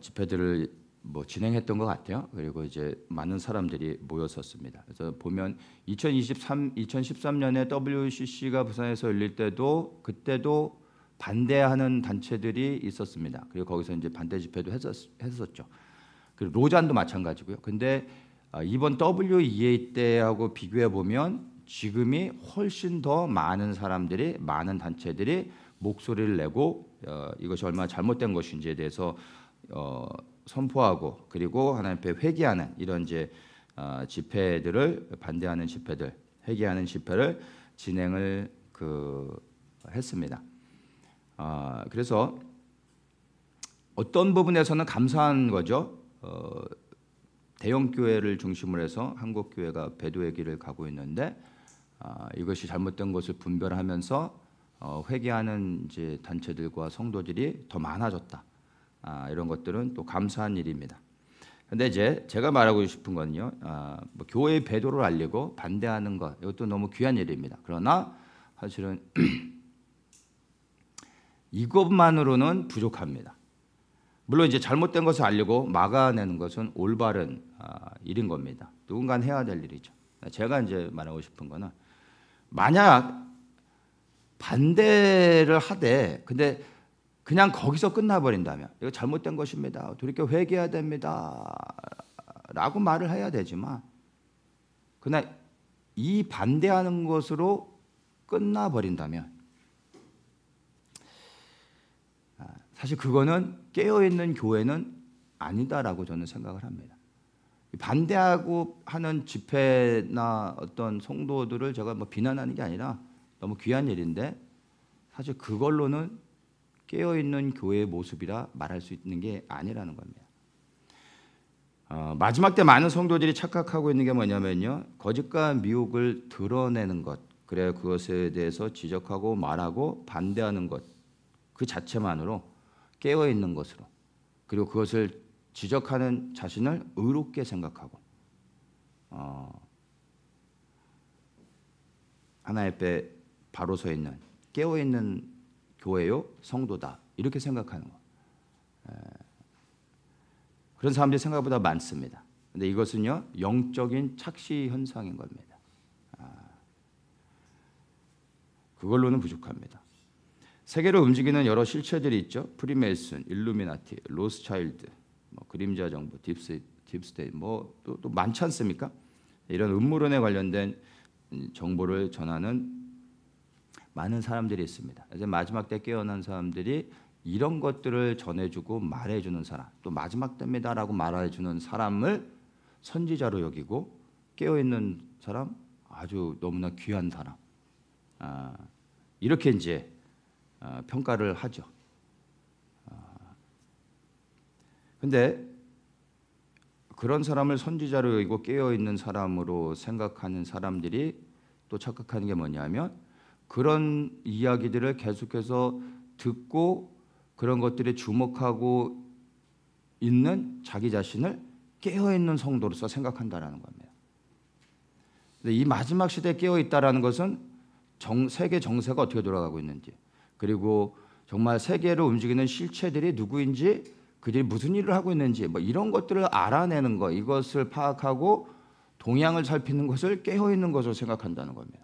집회들을 뭐 진행했던 것 같아요. 그리고 이제 많은 사람들이 모였었습니다. 그래서 보면 2013년에 WCC가 부산에서 열릴 때도 그때도 반대하는 단체들이 있었습니다. 그리고 거기서 이제 반대 집회도 했었죠. 그리고 로잔도 마찬가지고요. 근데 이번 WEA 때하고 비교해 보면 지금이 훨씬 더 많은 사람들이 많은 단체들이 목소리를 내고 이것이 얼마나 잘못된 것인지에 대해서 선포하고 그리고 하나님 앞에 회개하는 이런 이제 집회들을 반대하는 집회들, 회개하는 집회를 진행을 했습니다. 그래서 어떤 부분에서는 감사한 거죠. 대형 교회를 중심으로 해서 한국 교회가 배도의 길을 가고 있는데 이것이 잘못된 것을 분별하면서 회개하는 이제 단체들과 성도들이 더 많아졌다. 이런 것들은 또 감사한 일입니다. 근데 이제 제가 말하고 싶은 건요, 뭐 교회의 배도를 알리고 반대하는 것, 이것도 너무 귀한 일입니다. 그러나 사실은 이것만으로는 부족합니다. 물론 이제 잘못된 것을 알리고 막아내는 것은 올바른 일인 겁니다. 누군가는 해야 될 일이죠. 제가 이제 말하고 싶은 거는, 만약 반대를 하되 근데 그냥 거기서 끝나버린다면, 이거 잘못된 것입니다, 돌이켜 회개해야 됩니다 라고 말을 해야 되지만, 그냥 이 반대하는 것으로 끝나버린다면 사실 그거는 깨어있는 교회는 아니다라고 저는 생각을 합니다. 반대하고 하는 집회나 어떤 성도들을 제가 뭐 비난하는 게 아니라 너무 귀한 일인데, 사실 그걸로는 깨어있는 교회의 모습이라 말할 수 있는 게 아니라는 겁니다. 마지막 때 많은 성도들이 착각하고 있는 게 뭐냐면요, 거짓과 미혹을 드러내는 것, 그래 그것에 대해서 지적하고 말하고 반대하는 것, 그 자체만으로 깨어있는 것으로, 그리고 그것을 지적하는 자신을 의롭게 생각하고 하나의 배 바로 서 있는 깨어있는 교회요 성도다, 이렇게 생각하는 거. 그런 사람들이 생각보다 많습니다. 근데 이것은요 영적인 착시 현상인 겁니다. 그걸로는 부족합니다. 세계를 움직이는 여러 실체들이 있죠. 프리메이슨, 일루미나티, 로스차일드, 뭐 그림자 정부, 딥스테이트, 뭐 또 많지 않습니까? 이런 음모론에 관련된 정보를 전하는 많은 사람들이 있습니다. 이제 마지막 때 깨어난 사람들이 이런 것들을 전해주고 말해주는 사람, 또 마지막 때입니다라고 말해주는 사람을 선지자로 여기고, 깨어있는 사람, 아주 너무나 귀한 사람, 이렇게 이제 평가를 하죠. 근데 그런 사람을 선지자로 여기고 깨어있는 사람으로 생각하는 사람들이 또 착각하는 게 뭐냐면, 그런 이야기들을 계속해서 듣고 그런 것들에 주목하고 있는 자기 자신을 깨어있는 성도로서 생각한다라는 겁니다. 근데 이 마지막 시대에 깨어있다라는 것은 세계 정세가 어떻게 돌아가고 있는지, 그리고 정말 세계를 움직이는 실체들이 누구인지, 그들이 무슨 일을 하고 있는지, 뭐 이런 것들을 알아내는 것, 이것을 파악하고 동향을 살피는 것을 깨어있는 것으로 생각한다는 겁니다.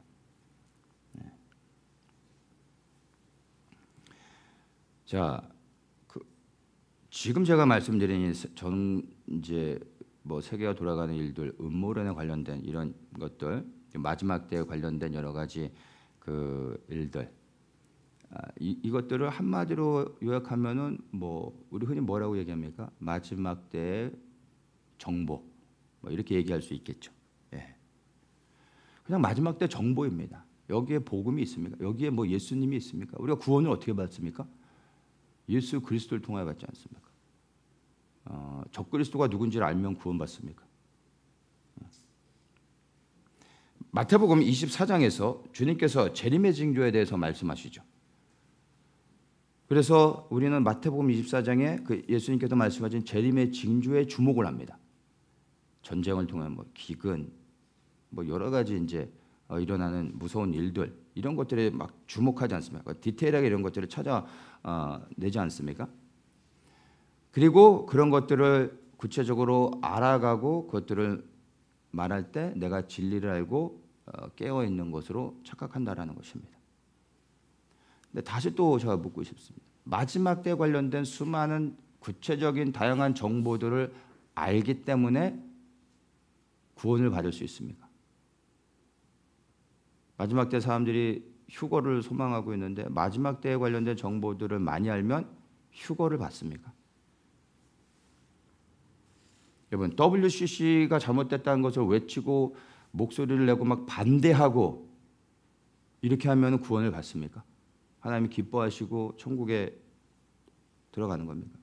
자, 지금 제가 말씀드린 이제 뭐 세계가 돌아가는 일들, 음모론에 관련된 이런 것들, 마지막 때에 관련된 여러 가지 그 일들, 이것들을 한마디로 요약하면은 뭐 우리 흔히 뭐라고 얘기합니까? 마지막 때의 정보, 뭐 이렇게 얘기할 수 있겠죠. 예. 그냥 마지막 때 정보입니다. 여기에 복음이 있습니까? 여기에 뭐 예수님이 있습니까? 우리가 구원을 어떻게 받습니까? 예수 그리스도를 통하여 받지 않습니까? 적그리스도가 누군지를 알면 구원받습니까? 마태복음 24장에서 주님께서 재림의 징조에 대해서 말씀하시죠. 그래서 우리는 마태복음 24장에 그 예수님께서 말씀하신 재림의 징조에 주목을 합니다. 전쟁을 통한 뭐 기근, 뭐 여러 가지 이제 일어나는 무서운 일들, 이런 것들에 막 주목하지 않습니까? 디테일하게 이런 것들을 찾아내지 않습니까? 그리고 그런 것들을 구체적으로 알아가고 그것들을 말할 때 내가 진리를 알고 깨어 있는 것으로 착각한다라는 것입니다. 근데 다시 또 제가 묻고 싶습니다. 마지막 때에 관련된 수많은 구체적인 다양한 정보들을 알기 때문에 구원을 받을 수 있습니까? 마지막 때 사람들이 휴거를 소망하고 있는데 마지막 때에 관련된 정보들을 많이 알면 휴거를 받습니까? 여러분, WCC가 잘못됐다는 것을 외치고 목소리를 내고 막 반대하고 이렇게 하면 구원을 받습니까? 하나님이 기뻐하시고 천국에 들어가는 겁니까?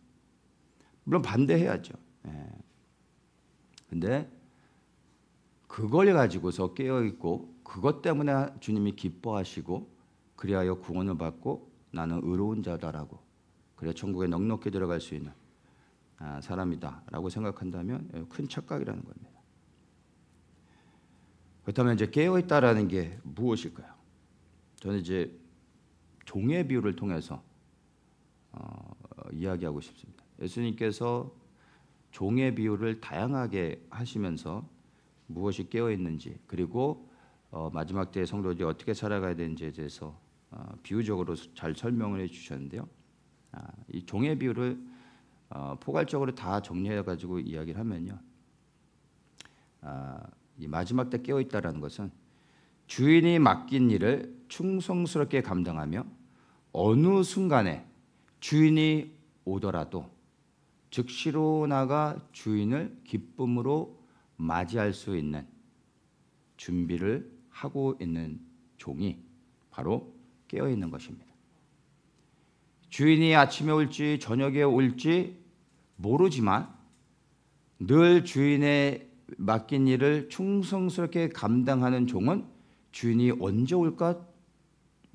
물론 반대해야죠. 근데 그걸 가지고서 깨어있고 그것 때문에 주님이 기뻐하시고 그리하여 구원을 받고 나는 의로운 자다라고, 그래 천국에 넉넉히 들어갈 수 있는 사람이다라고 생각한다면 큰 착각이라는 겁니다. 그렇다면 이제 깨어 있다라는 게 무엇일까요? 저는 이제 종의 비유를 통해서 이야기하고 싶습니다. 예수님께서 종의 비유를 다양하게 하시면서 무엇이 깨어 있는지, 그리고 마지막 때의 성도들이 어떻게 살아가야 되는지에 대해서 비유적으로 잘 설명을 해주셨는데요. 이 종의 비유를 포괄적으로 다 정리해 가지고 이야기를 하면요, 이 마지막 때 깨어 있다라는 것은 주인이 맡긴 일을 충성스럽게 감당하며 어느 순간에 주인이 오더라도 즉시로 나가 주인을 기쁨으로 맞이할 수 있는 준비를 하고 있는 종이 바로 깨어 있는 것입니다. 주인이 아침에 올지 저녁에 올지 모르지만 늘 주인의 맡긴 일을 충성스럽게 감당하는 종은 주인이 언제 올까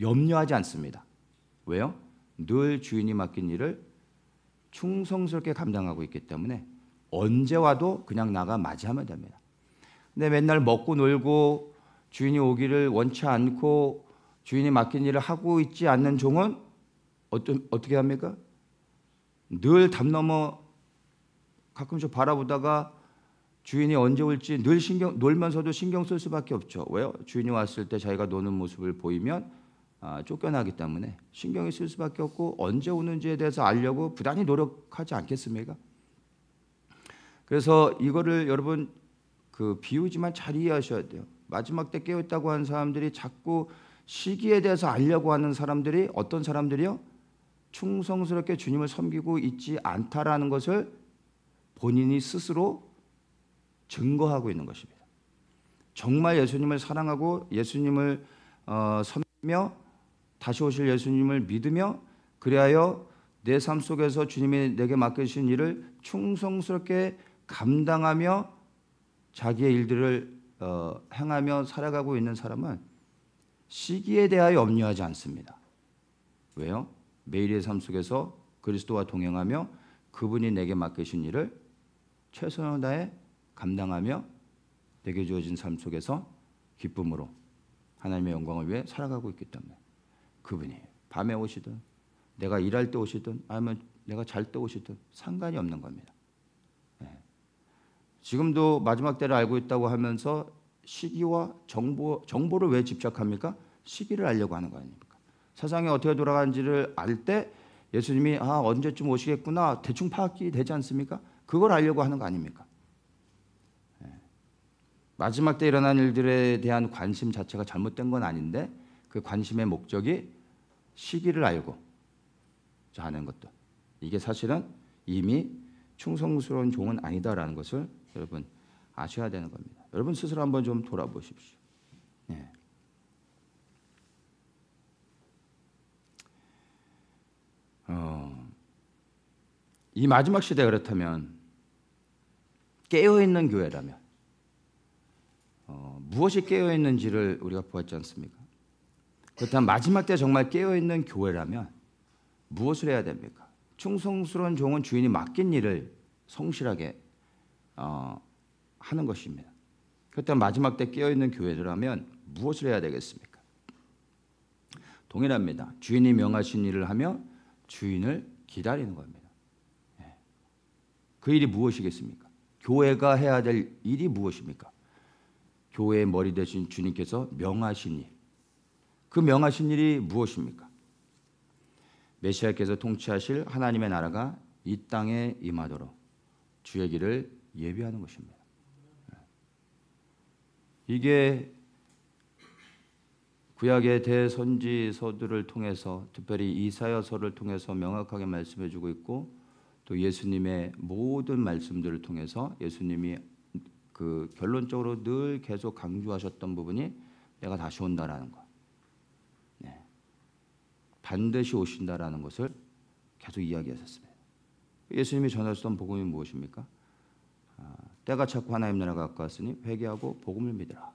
염려하지 않습니다. 왜요? 늘 주인이 맡긴 일을 충성스럽게 감당하고 있기 때문에 언제 와도 그냥 나가 맞이하면 됩니다. 근데 맨날 먹고 놀고 주인이 오기를 원치 않고 주인이 맡긴 일을 하고 있지 않는 종은 어떻게 합니까? 늘 담 넘어 가끔씩 바라보다가 주인이 언제 올지 늘 놀면서도 신경 쓸 수밖에 없죠. 왜요? 주인이 왔을 때 자기가 노는 모습을 보이면 쫓겨나기 때문에 신경이 쓸 수밖에 없고 언제 오는지에 대해서 알려고 부단히 노력하지 않겠습니까? 그래서 이거를 여러분 비유지만 잘 이해하셔야 돼요. 마지막 때 깨어있다고 하는 사람들이 자꾸 시기에 대해서 알려고 하는 사람들이 어떤 사람들이요? 충성스럽게 주님을 섬기고 있지 않다라는 것을 본인이 스스로 증거하고 있는 것입니다. 정말 예수님을 사랑하고 예수님을 섬기며 다시 오실 예수님을 믿으며 그리하여 내 삶 속에서 주님이 내게 맡기신 일을 충성스럽게 감당하며 자기의 일들을 행하며 살아가고 있는 사람은 시기에 대하여 염려하지 않습니다. 왜요? 매일의 삶 속에서 그리스도와 동행하며 그분이 내게 맡기신 일을 최선을 다해 감당하며 내게 주어진 삶 속에서 기쁨으로 하나님의 영광을 위해 살아가고 있기 때문에 그분이 밤에 오시든 내가 일할 때 오시든 아니면 내가 잘 때 오시든 상관이 없는 겁니다. 지금도 마지막 때를 알고 있다고 하면서 시기와 정보를 왜 집착합니까? 시기를 알려고 하는 거 아닙니까? 세상이 어떻게 돌아가는지를 알 때 예수님이 언제쯤 오시겠구나 대충 파악이 되지 않습니까? 그걸 알려고 하는 거 아닙니까? 마지막 때 일어난 일들에 대한 관심 자체가 잘못된 건 아닌데 그 관심의 목적이 시기를 알고 하는 것도 이게 사실은 이미 충성스러운 종은 아니다라는 것을 여러분 아셔야 되는 겁니다. 여러분 스스로 한번 좀 돌아보십시오. 이 마지막 시대가 그렇다면 깨어있는 교회라면 무엇이 깨어있는지를 우리가 보았지 않습니까? 그렇다면 마지막 때 정말 깨어있는 교회라면 무엇을 해야 됩니까? 충성스러운 종은 주인이 맡긴 일을 성실하게 하는 것입니다. 그렇다면 마지막 때 깨어있는 교회라면 무엇을 해야 되겠습니까? 동일합니다. 주인이 명하신 일을 하며 주인을 기다리는 겁니다. 그 일이 무엇이겠습니까? 교회가 해야 될 일이 무엇입니까? 교회의 머리 되신 주님께서 명하신 일. 그 명하신 일이 무엇입니까? 메시아께서 통치하실 하나님의 나라가 이 땅에 임하도록 주의 길을 예비하는 것입니다. 이게 구약의 대선지서들을 통해서 특별히 이사야서를 통해서 명확하게 말씀해 주고 있고 또 예수님의 모든 말씀들을 통해서 예수님이 그 결론적으로 늘 계속 강조하셨던 부분이 내가 다시 온다라는 것. 반드시 오신다라는 것을 계속 이야기하셨습니다. 예수님이 전하셨던 복음이 무엇입니까? 때가 찼고 하나님 나라가 가까웠으니 회개하고 복음을 믿으라.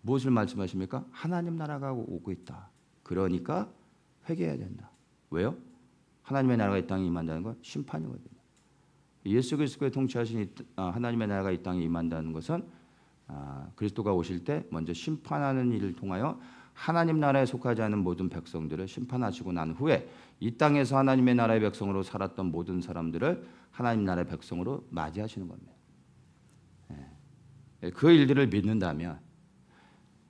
무엇을 말씀하십니까? 하나님 나라가 오고 있다. 그러니까 회개해야 된다. 왜요? 하나님의 나라가 이 땅에 임한다는 건 심판이거든요. 예수 그리스도의 통치하신 하나님의 나라가 이 땅에 임한다는 것은 그리스도가 오실 때 먼저 심판하는 일을 통하여 하나님 나라에 속하지 않은 모든 백성들을 심판하시고 난 후에 이 땅에서 하나님의 나라의 백성으로 살았던 모든 사람들을 하나님 나라의 백성으로 맞이하시는 겁니다. 그 일들을 믿는다면,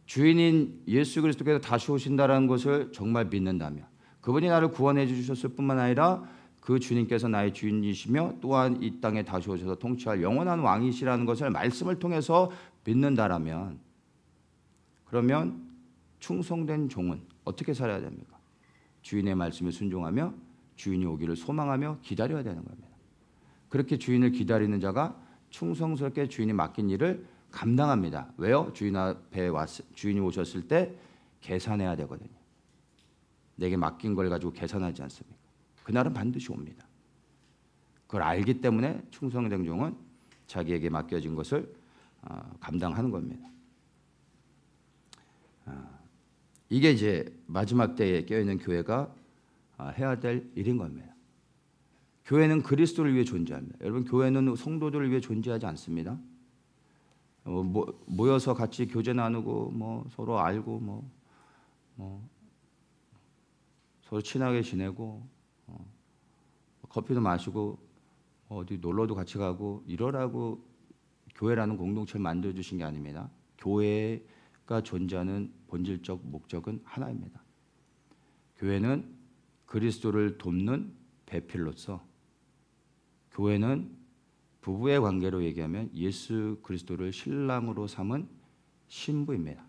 주인인 예수 그리스도께서 다시 오신다라는 것을 정말 믿는다면, 그분이 나를 구원해 주셨을 뿐만 아니라 그 주님께서 나의 주인이시며 또한 이 땅에 다시 오셔서 통치할 영원한 왕이시라는 것을 말씀을 통해서 믿는다라면, 그러면 충성된 종은 어떻게 살아야 됩니까? 주인의 말씀에 순종하며 주인이 오기를 소망하며 기다려야 되는 겁니다. 그렇게 주인을 기다리는 자가 충성스럽게 주인이 맡긴 일을 감당합니다. 왜요? 주인이 오셨을 때 계산해야 되거든요. 내게 맡긴 걸 가지고 계산하지 않습니까? 그날은 반드시 옵니다. 그걸 알기 때문에 충성된 종은 자기에게 맡겨진 것을 감당하는 겁니다. 이게 이제 마지막 때에 깨어있는 교회가 해야 될 일인 겁니다. 교회는 그리스도를 위해 존재합니다. 여러분, 교회는 성도들을 위해 존재하지 않습니다. 모여서 같이 교제 나누고 서로 알고 서로 친하게 지내고 커피도 마시고 어디 놀러도 같이 가고 이러라고 교회라는 공동체를 만들어 주신 게 아닙니다. 교회가 존재하는 본질적 목적은 하나입니다. 교회는 그리스도를 돕는 배필로서, 교회는 부부의 관계로 얘기하면 예수 그리스도를 신랑으로 삼은 신부입니다.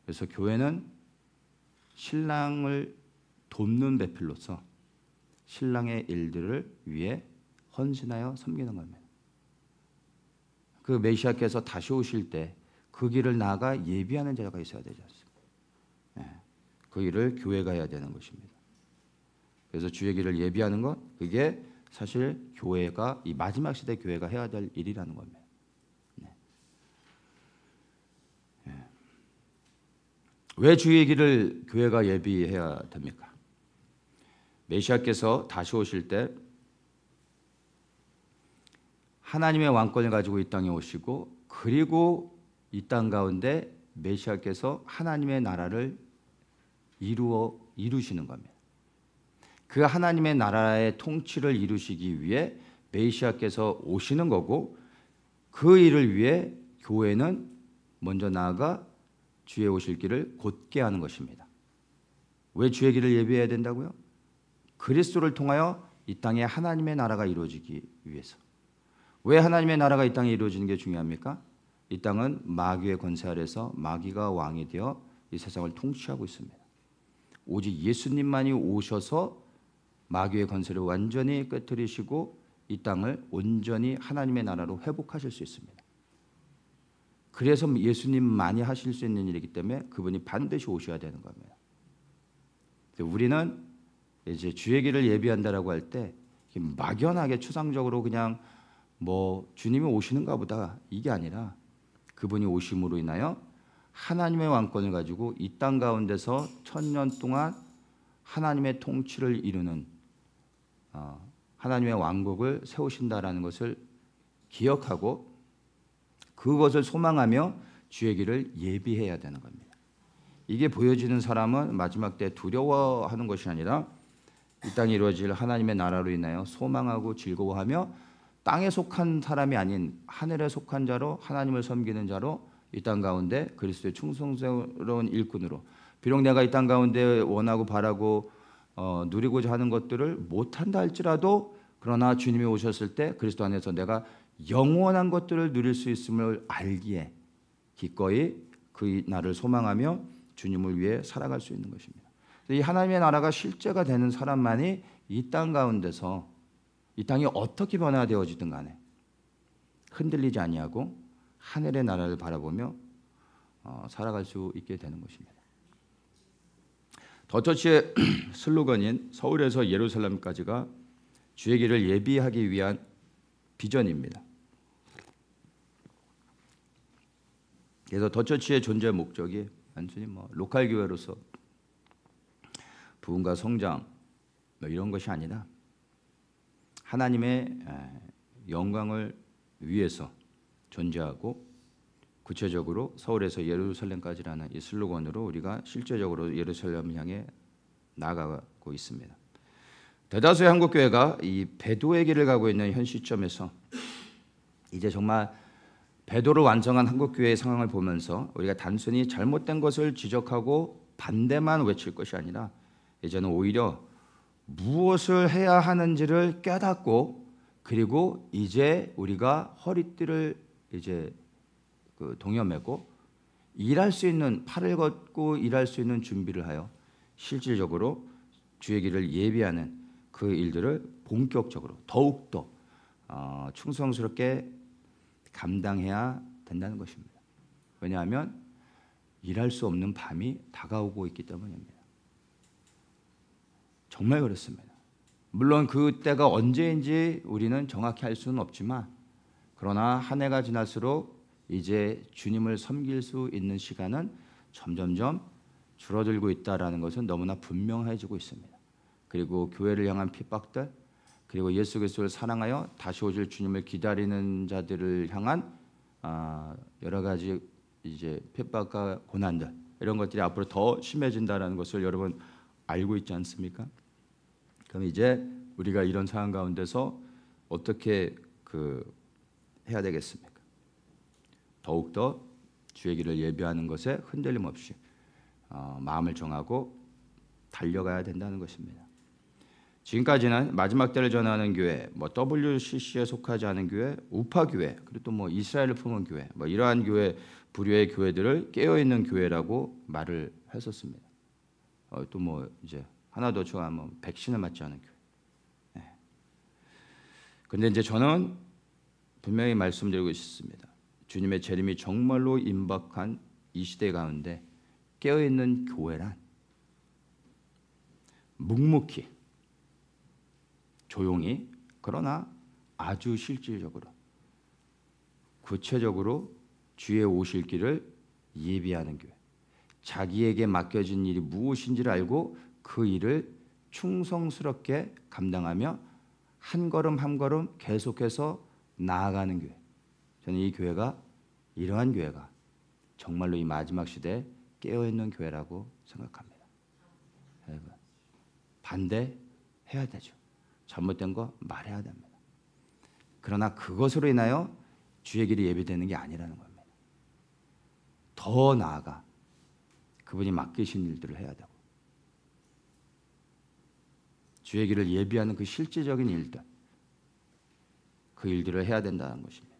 그래서 교회는 신랑을 돕는 배필로서 신랑의 일들을 위해 헌신하여 섬기는 겁니다. 그 메시아께서 다시 오실 때 그 길을 나아가 예비하는 자가 있어야 되지 않습니까? 그 일을 교회가 해야 되는 것입니다. 그래서 주의 길을 예비하는 것, 그게 사실 교회가, 이 마지막 시대 교회가 해야 될 일이라는 겁니다. 왜 주의 길을 교회가 예비해야 됩니까? 메시아께서 다시 오실 때 하나님의 왕권을 가지고 이 땅에 오시고, 그리고 이 땅 가운데 메시아께서 하나님의 나라를 이루시는 겁니다. 그 하나님의 나라의 통치를 이루시기 위해 메시아께서 오시는 거고, 그 일을 위해 교회는 먼저 나아가 주의 오실 길을 곧게 하는 것입니다. 왜 주의 길을 예비해야 된다고요? 그리스도를 통하여 이 땅에 하나님의 나라가 이루어지기 위해서. 왜 하나님의 나라가 이 땅에 이루어지는 게 중요합니까? 이 땅은 마귀의 권세 아래서 마귀가 왕이 되어 이 세상을 통치하고 있습니다. 오직 예수님만이 오셔서 마귀의 권세를 완전히 깨뜨리시고 이 땅을 온전히 하나님의 나라로 회복하실 수 있습니다. 그래서 예수님만이 하실 수 있는 일이기 때문에 그분이 반드시 오셔야 되는 겁니다. 우리는 이제 주의 길을 예비한다라고 할 때 막연하게 추상적으로 그냥 주님이 오시는가 보다, 이게 아니라 그분이 오심으로 인하여 하나님의 왕권을 가지고 이 땅 가운데서 1000년 동안 하나님의 통치를 이루는 하나님의 왕국을 세우신다라는 것을 기억하고 그것을 소망하며 주의 길을 예비해야 되는 겁니다. 이게 보여지는 사람은 마지막 때 두려워하는 것이 아니라 이 땅에 이루어질 하나님의 나라로 인하여 소망하고 즐거워하며 땅에 속한 사람이 아닌 하늘에 속한 자로, 하나님을 섬기는 자로 이 땅 가운데 그리스도의 충성스러운 일꾼으로, 비록 내가 이 땅 가운데 원하고 바라고 누리고자 하는 것들을 못한다 할지라도, 그러나 주님이 오셨을 때 그리스도 안에서 내가 영원한 것들을 누릴 수 있음을 알기에 기꺼이 그 날을 소망하며 주님을 위해 살아갈 수 있는 것입니다. 이 하나님의 나라가 실제가 되는 사람만이 이 땅 가운데서 이 땅이 어떻게 변화되어지든 간에 흔들리지 아니하고 하늘의 나라를 바라보며 살아갈 수 있게 되는 것입니다. 더처치의 슬로건인 서울에서 예루살렘까지가 주의 길을 예비하기 위한 비전입니다. 그래서 더처치의 존재 목적이 단순히 로컬 교회로서 부흥과 성장 이런 것이 아니라 하나님의 영광을 위해서 존재하고 구체적으로 서울에서 예루살렘까지라는 이 슬로건으로 우리가 실제적으로 예루살렘을 향해 나아가고 있습니다. 대다수의 한국교회가 이 배도의 길을 가고 있는 현 시점에서 이제 정말 배도를 완성한 한국교회의 상황을 보면서 우리가 단순히 잘못된 것을 지적하고 반대만 외칠 것이 아니라 이제는 오히려 무엇을 해야 하는지를 깨닫고 그리고 이제 우리가 허리띠를 이제 동여매고 일할 수 있는 팔을 걷고 일할 수 있는 준비를 하여 실질적으로 주의 길을 예비하는 그 일들을 본격적으로 더욱더 충성스럽게 감당해야 된다는 것입니다. 왜냐하면 일할 수 없는 밤이 다가오고 있기 때문입니다. 정말 그렇습니다. 물론 그 때가 언제인지 우리는 정확히 알 수는 없지만 그러나 한 해가 지날수록 이제 주님을 섬길 수 있는 시간은 점점점 줄어들고 있다는 것은 너무나 분명해지고 있습니다. 그리고 교회를 향한 핍박들 그리고 예수 그리스도를 사랑하여 다시 오실 주님을 기다리는 자들을 향한 여러 가지 이제 핍박과 고난들 이런 것들이 앞으로 더 심해진다는 것을 여러분 알고 있지 않습니까? 그럼 이제 우리가 이런 상황 가운데서 어떻게 해야 되겠습니까? 더욱더 주의 길을 예비하는 것에 흔들림 없이 마음을 정하고 달려가야 된다는 것입니다. 지금까지는 마지막 때를 전하는 교회, WCC에 속하지 않은 교회, 우파 교회, 그리고 또 이스라엘을 품은 교회, 이러한 교회 부류의 교회들을 깨어 있는 교회라고 말을 했었습니다. 또 이제 하나 더 추가하면 백신을 맞지 않은 교회. 그런데 이제 저는 분명히 말씀드리고 싶습니다. 주님의 재림이 정말로 임박한 이 시대 가운데 깨어 있는 교회란 묵묵히 조용히 그러나 아주 실질적으로 구체적으로 주의 오실 길을 예비하는 교회, 자기에게 맡겨진 일이 무엇인지를 알고 그 일을 충성스럽게 감당하며 한 걸음 한 걸음 계속해서 나아가는 교회. 저는 이 교회가 이러한 교회가 정말로 이 마지막 시대에 깨어있는 교회라고 생각합니다. 여러분, 반대해야 되죠. 잘못된 거 말해야 됩니다. 그러나 그것으로 인하여 주의 길이 예비되는 게 아니라는 겁니다. 더 나아가 그분이 맡기신 일들을 해야 되고 주의 길을 예비하는 그 실질적인 일들, 그 일들을 해야 된다는 것입니다.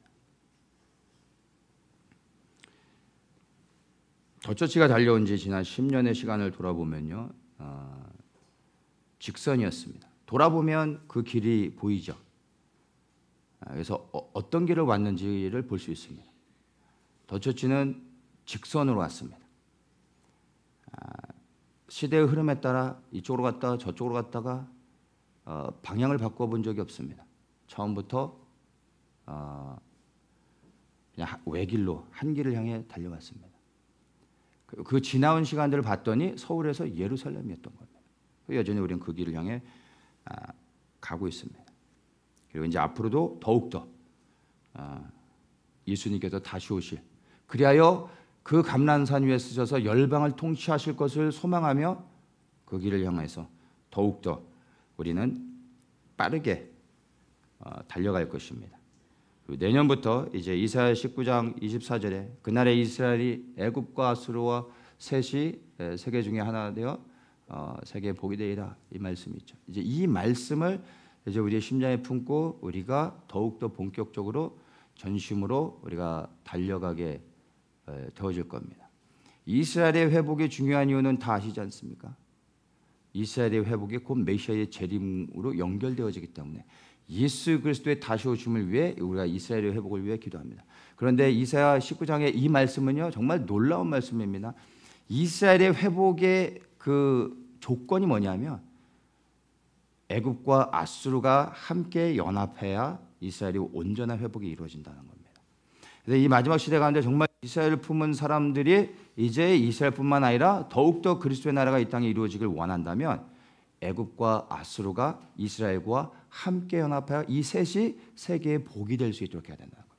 더처치가 달려온 지 지난 10년의 시간을 돌아보면요, 직선이었습니다. 돌아보면 그 길이 보이죠. 그래서 어떤 길을 왔는지를 볼 수 있습니다. 더처치는 직선으로 왔습니다. 시대의 흐름에 따라 이쪽으로 갔다가 저쪽으로 갔다가 방향을 바꿔본 적이 없습니다. 처음부터 그냥 외길로 한 길을 향해 달려왔습니다. 그 지나온 시간들을 봤더니 서울에서 예루살렘이었던 겁니다. 여전히 우리는 그 길을 향해 가고 있습니다. 그리고 이제 앞으로도 더욱더 예수님께서 다시 오실, 그리하여 그 감람산 위에 서셔서 열방을 통치하실 것을 소망하며 그 길을 향해서 더욱더 우리는 빠르게 달려갈 것입니다. 내년부터 이제 이사야 19장 24절에 그날에 이스라엘이 애굽과 아수르와 셋이 세계 중에 하나 되어 세계의 복이 되리라, 이 말씀이 있죠. 이제 이 말씀을 이제 우리의 심장에 품고 우리가 더욱더 본격적으로 전심으로 우리가 달려가게 되어질 겁니다. 이스라엘의 회복이 중요한 이유는 다 아시지 않습니까? 이스라엘의 회복이 곧 메시아의 재림으로 연결되어지기 때문에 예수 그리스도의 다시 오심을 위해 우리가 이스라엘의 회복을 위해 기도합니다. 그런데 이사야 19장의 이 말씀은요, 정말 놀라운 말씀입니다. 이스라엘의 회복의 그 조건이 뭐냐면 애굽과 아수르가 함께 연합해야 이스라엘이 온전한 회복이 이루어진다는 겁니다. 그래서 이 마지막 시대 가운데 정말 이스라엘을 품은 사람들이 이제 이스라엘뿐만 아니라 더욱더 그리스도의 나라가 이 땅에 이루어지길 원한다면 애굽과 아수르가 이스라엘과 함께 연합하여 이 셋이 세계의 복이 될 수 있도록 해야 된다는 겁니다.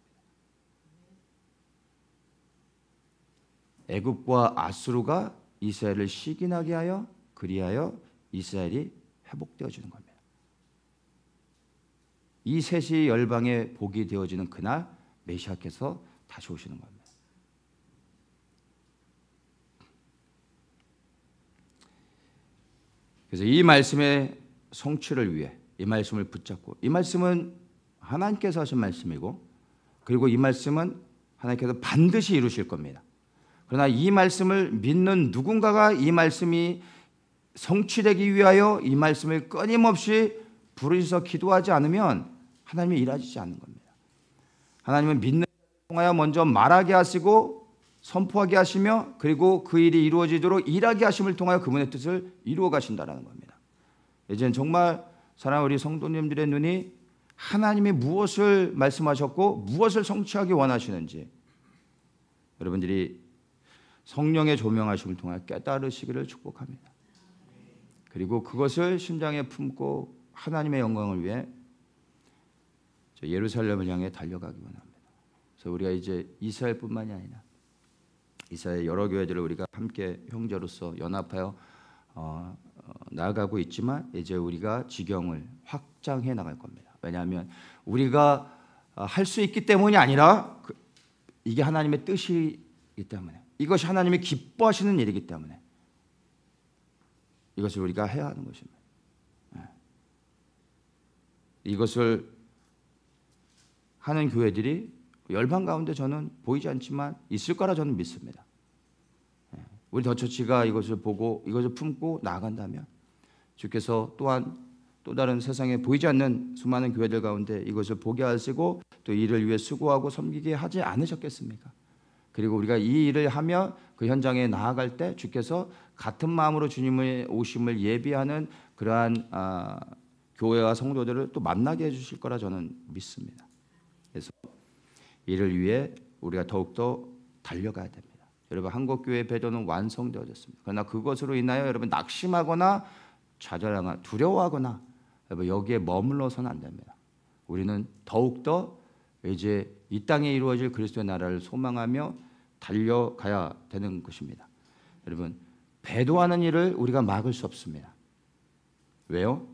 애굽과 아수르가 이스라엘을 시기나게 하여 그리하여 이스라엘이 회복되어지는 겁니다. 이 셋이 열방의 복이 되어지는 그날 메시아께서 다시 오시는 겁니다. 그래서 이 말씀의 성취를 위해 이 말씀을 붙잡고, 이 말씀은 하나님께서 하신 말씀이고, 그리고 이 말씀은 하나님께서 반드시 이루실 겁니다. 그러나 이 말씀을 믿는 누군가가 이 말씀이 성취되기 위하여 이 말씀을 끊임없이 부르짖어 기도하지 않으면 하나님이 일하시지 않는 겁니다. 하나님은 믿는 자를 통하여 먼저 말하게 하시고 선포하게 하시며, 그리고 그 일이 이루어지도록 일하게 하심을 통하여 그분의 뜻을 이루어 가신다는 겁니다. 이제는 정말 사랑하는 우리 성도님들의 눈이 하나님이 무엇을 말씀하셨고 무엇을 성취하기 원하시는지 여러분들이 성령의 조명하심을 통하여 깨달으시기를 축복합니다. 그리고 그것을 심장에 품고 하나님의 영광을 위해 예루살렘을 향해 달려가기 원합니다. 그래서 우리가 이제 이스라엘뿐만이 아니라 이스라엘 여러 교회들을 우리가 함께 형제로서 연합하여 나아가고 있지만, 이제 우리가 지경을 확장해 나갈 겁니다. 왜냐하면 우리가 할 수 있기 때문이 아니라 이게 하나님의 뜻이기 때문에, 이것이 하나님이 기뻐하시는 일이기 때문에 이것을 우리가 해야 하는 것입니다. 이것을 하는 교회들이 열방 가운데 저는 보이지 않지만 있을 거라 저는 믿습니다. 우리 더처치가 이것을 보고 이것을 품고 나아간다면 주께서 또한 또 다른 세상에 보이지 않는 수많은 교회들 가운데 이것을 보게 하시고 또 이를 위해 수고하고 섬기게 하지 않으셨겠습니까? 그리고 우리가 이 일을 하며 그 현장에 나아갈 때 주께서 같은 마음으로 주님의 오심을 예비하는 그러한 교회와 성도들을 또 만나게 해주실 거라 저는 믿습니다. 그래서 이를 위해 우리가 더욱더 달려가야 됩니다. 여러분, 한국교회의 배도는 완성되어졌습니다. 그러나 그것으로 인하여 여러분 낙심하거나 좌절하거나 두려워하거나 여러분 여기에 머물러서는 안 됩니다. 우리는 더욱더 이제 이 땅에 이루어질 그리스도의 나라를 소망하며 달려가야 되는 것입니다. 여러분, 배도하는 일을 우리가 막을 수 없습니다. 왜요?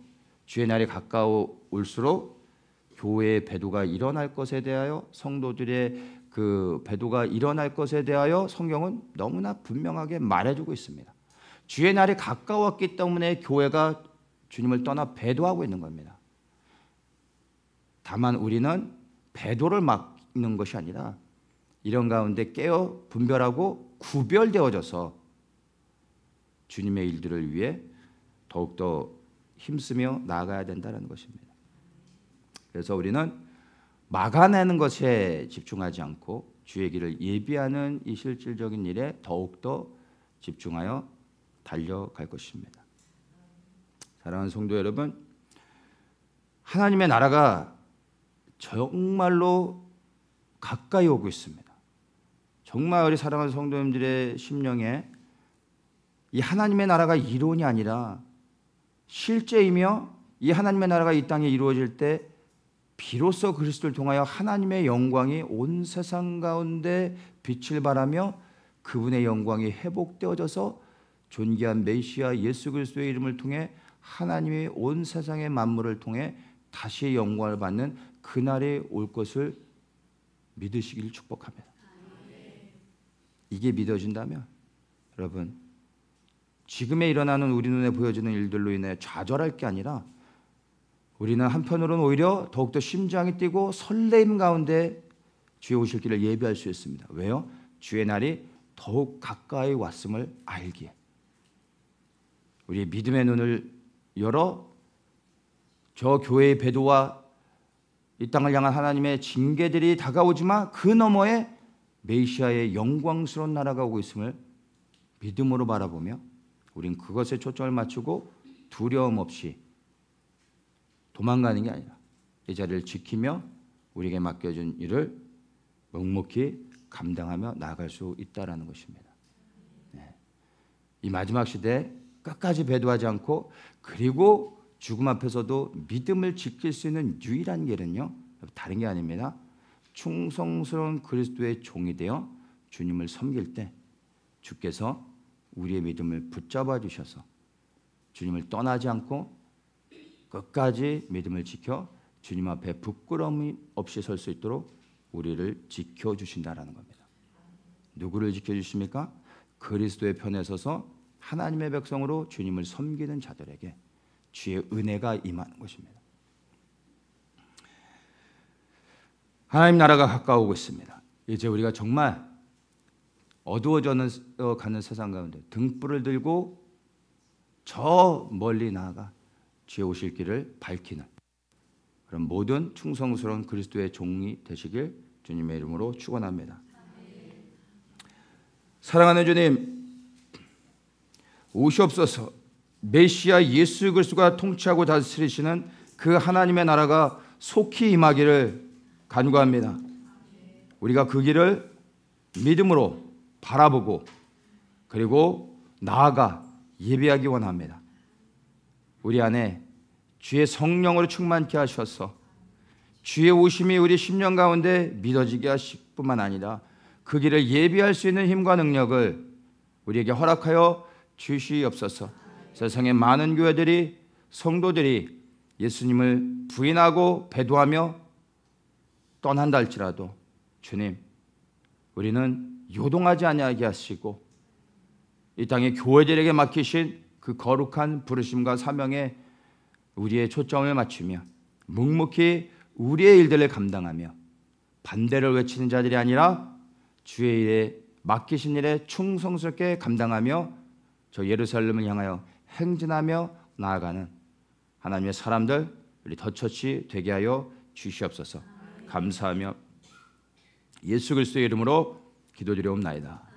주의 날이 가까울수록 교회의 배도가 일어날 것에 대하여, 성도들의 그 배도가 일어날 것에 대하여 성경은 너무나 분명하게 말해주고 있습니다. 주의 날이 가까웠기 때문에 교회가 주님을 떠나 배도하고 있는 겁니다. 다만 우리는 배도를 막는 것이 아니라 이런 가운데 깨어 분별하고 구별되어져서 주님의 일들을 위해 더욱더 힘쓰며 나아가야 된다는 것입니다. 그래서 우리는 막아내는 것에 집중하지 않고 주의 길을 예비하는 이 실질적인 일에 더욱더 집중하여 달려갈 것입니다. 사랑하는 성도 여러분, 하나님의 나라가 정말로 가까이 오고 있습니다. 정말 우리 사랑하는 성도님들의 심령에 이 하나님의 나라가 이론이 아니라 실제이며, 이 하나님의 나라가 이 땅에 이루어질 때 비로소 그리스도를 통하여 하나님의 영광이 온 세상 가운데 빛을 발하며 그분의 영광이 회복되어져서 존귀한 메시아 예수 그리스도의 이름을 통해 하나님이 온 세상의 만물을 통해 다시 영광을 받는 그날이 올 것을 믿으시기를 축복합니다. 이게 믿어진다면 여러분, 지금에 일어나는 우리 눈에 보여지는 일들로 인해 좌절할 게 아니라 우리는 한편으로는 오히려 더욱더 심장이 뛰고 설레임 가운데 주의 오실 길을 예비할 수 있습니다. 왜요? 주의 날이 더욱 가까이 왔음을 알기에. 우리의 믿음의 눈을 열어 저 교회의 배도와 이 땅을 향한 하나님의 징계들이 다가오지만 그 너머에 메시아의 영광스러운 나라가 오고 있음을 믿음으로 바라보며 우린 그것에 초점을 맞추고 두려움 없이 도망가는 게 아니라 이 자리를 지키며 우리에게 맡겨진 일을 묵묵히 감당하며 나아갈 수 있다는 것입니다. 이 마지막 시대에 끝까지 배도하지 않고, 그리고 죽음 앞에서도 믿음을 지킬 수 있는 유일한 길은요, 다른 게 아닙니다. 충성스러운 그리스도의 종이 되어 주님을 섬길 때 주께서 우리의 믿음을 붙잡아 주셔서 주님을 떠나지 않고 끝까지 믿음을 지켜 주님 앞에 부끄러움이 없이 설 수 있도록 우리를 지켜주신다라는 겁니다. 누구를 지켜주십니까? 그리스도의 편에 서서 하나님의 백성으로 주님을 섬기는 자들에게 주의 은혜가 임하는 것입니다. 하나님 나라가 가까우고 있습니다. 이제 우리가 정말 어두워져 가는 세상 가운데 등불을 들고 저 멀리 나아가 주의 오실 길을 밝히는 그런 모든 충성스러운 그리스도의 종이 되시길 주님의 이름으로 축원합니다. 사랑하는 주님, 오시옵소서. 메시아 예수 그리스도가 통치하고 다스리시는 그 하나님의 나라가 속히 임하기를 간구합니다. 우리가 그 길을 믿음으로 바라보고 그리고 나아가 예배하기 원합니다. 우리 안에 주의 성령으로 충만케 하셔서 주의 오심이 우리 심령 가운데 믿어지게 하실 뿐만 아니라 그 길을 예비할 수 있는 힘과 능력을 우리에게 허락하여 주시옵소서. 세상의 많은 교회들이 성도들이 예수님을 부인하고 배도하며 떠난다 할지라도 주님, 우리는 요동하지 아니하게 하시고 이 땅의 교회들에게 맡기신 그 거룩한 부르심과 사명에 우리의 초점을 맞추며 묵묵히 우리의 일들을 감당하며 반대를 외치는 자들이 아니라 주의 일에 맡기신 일에 충성스럽게 감당하며 저 예루살렘을 향하여 행진하며 나아가는 하나님의 사람들 우리 더처치 되게 하여 주시옵소서. 감사하며 예수 그리스도의 이름으로 기도드리옵나이다.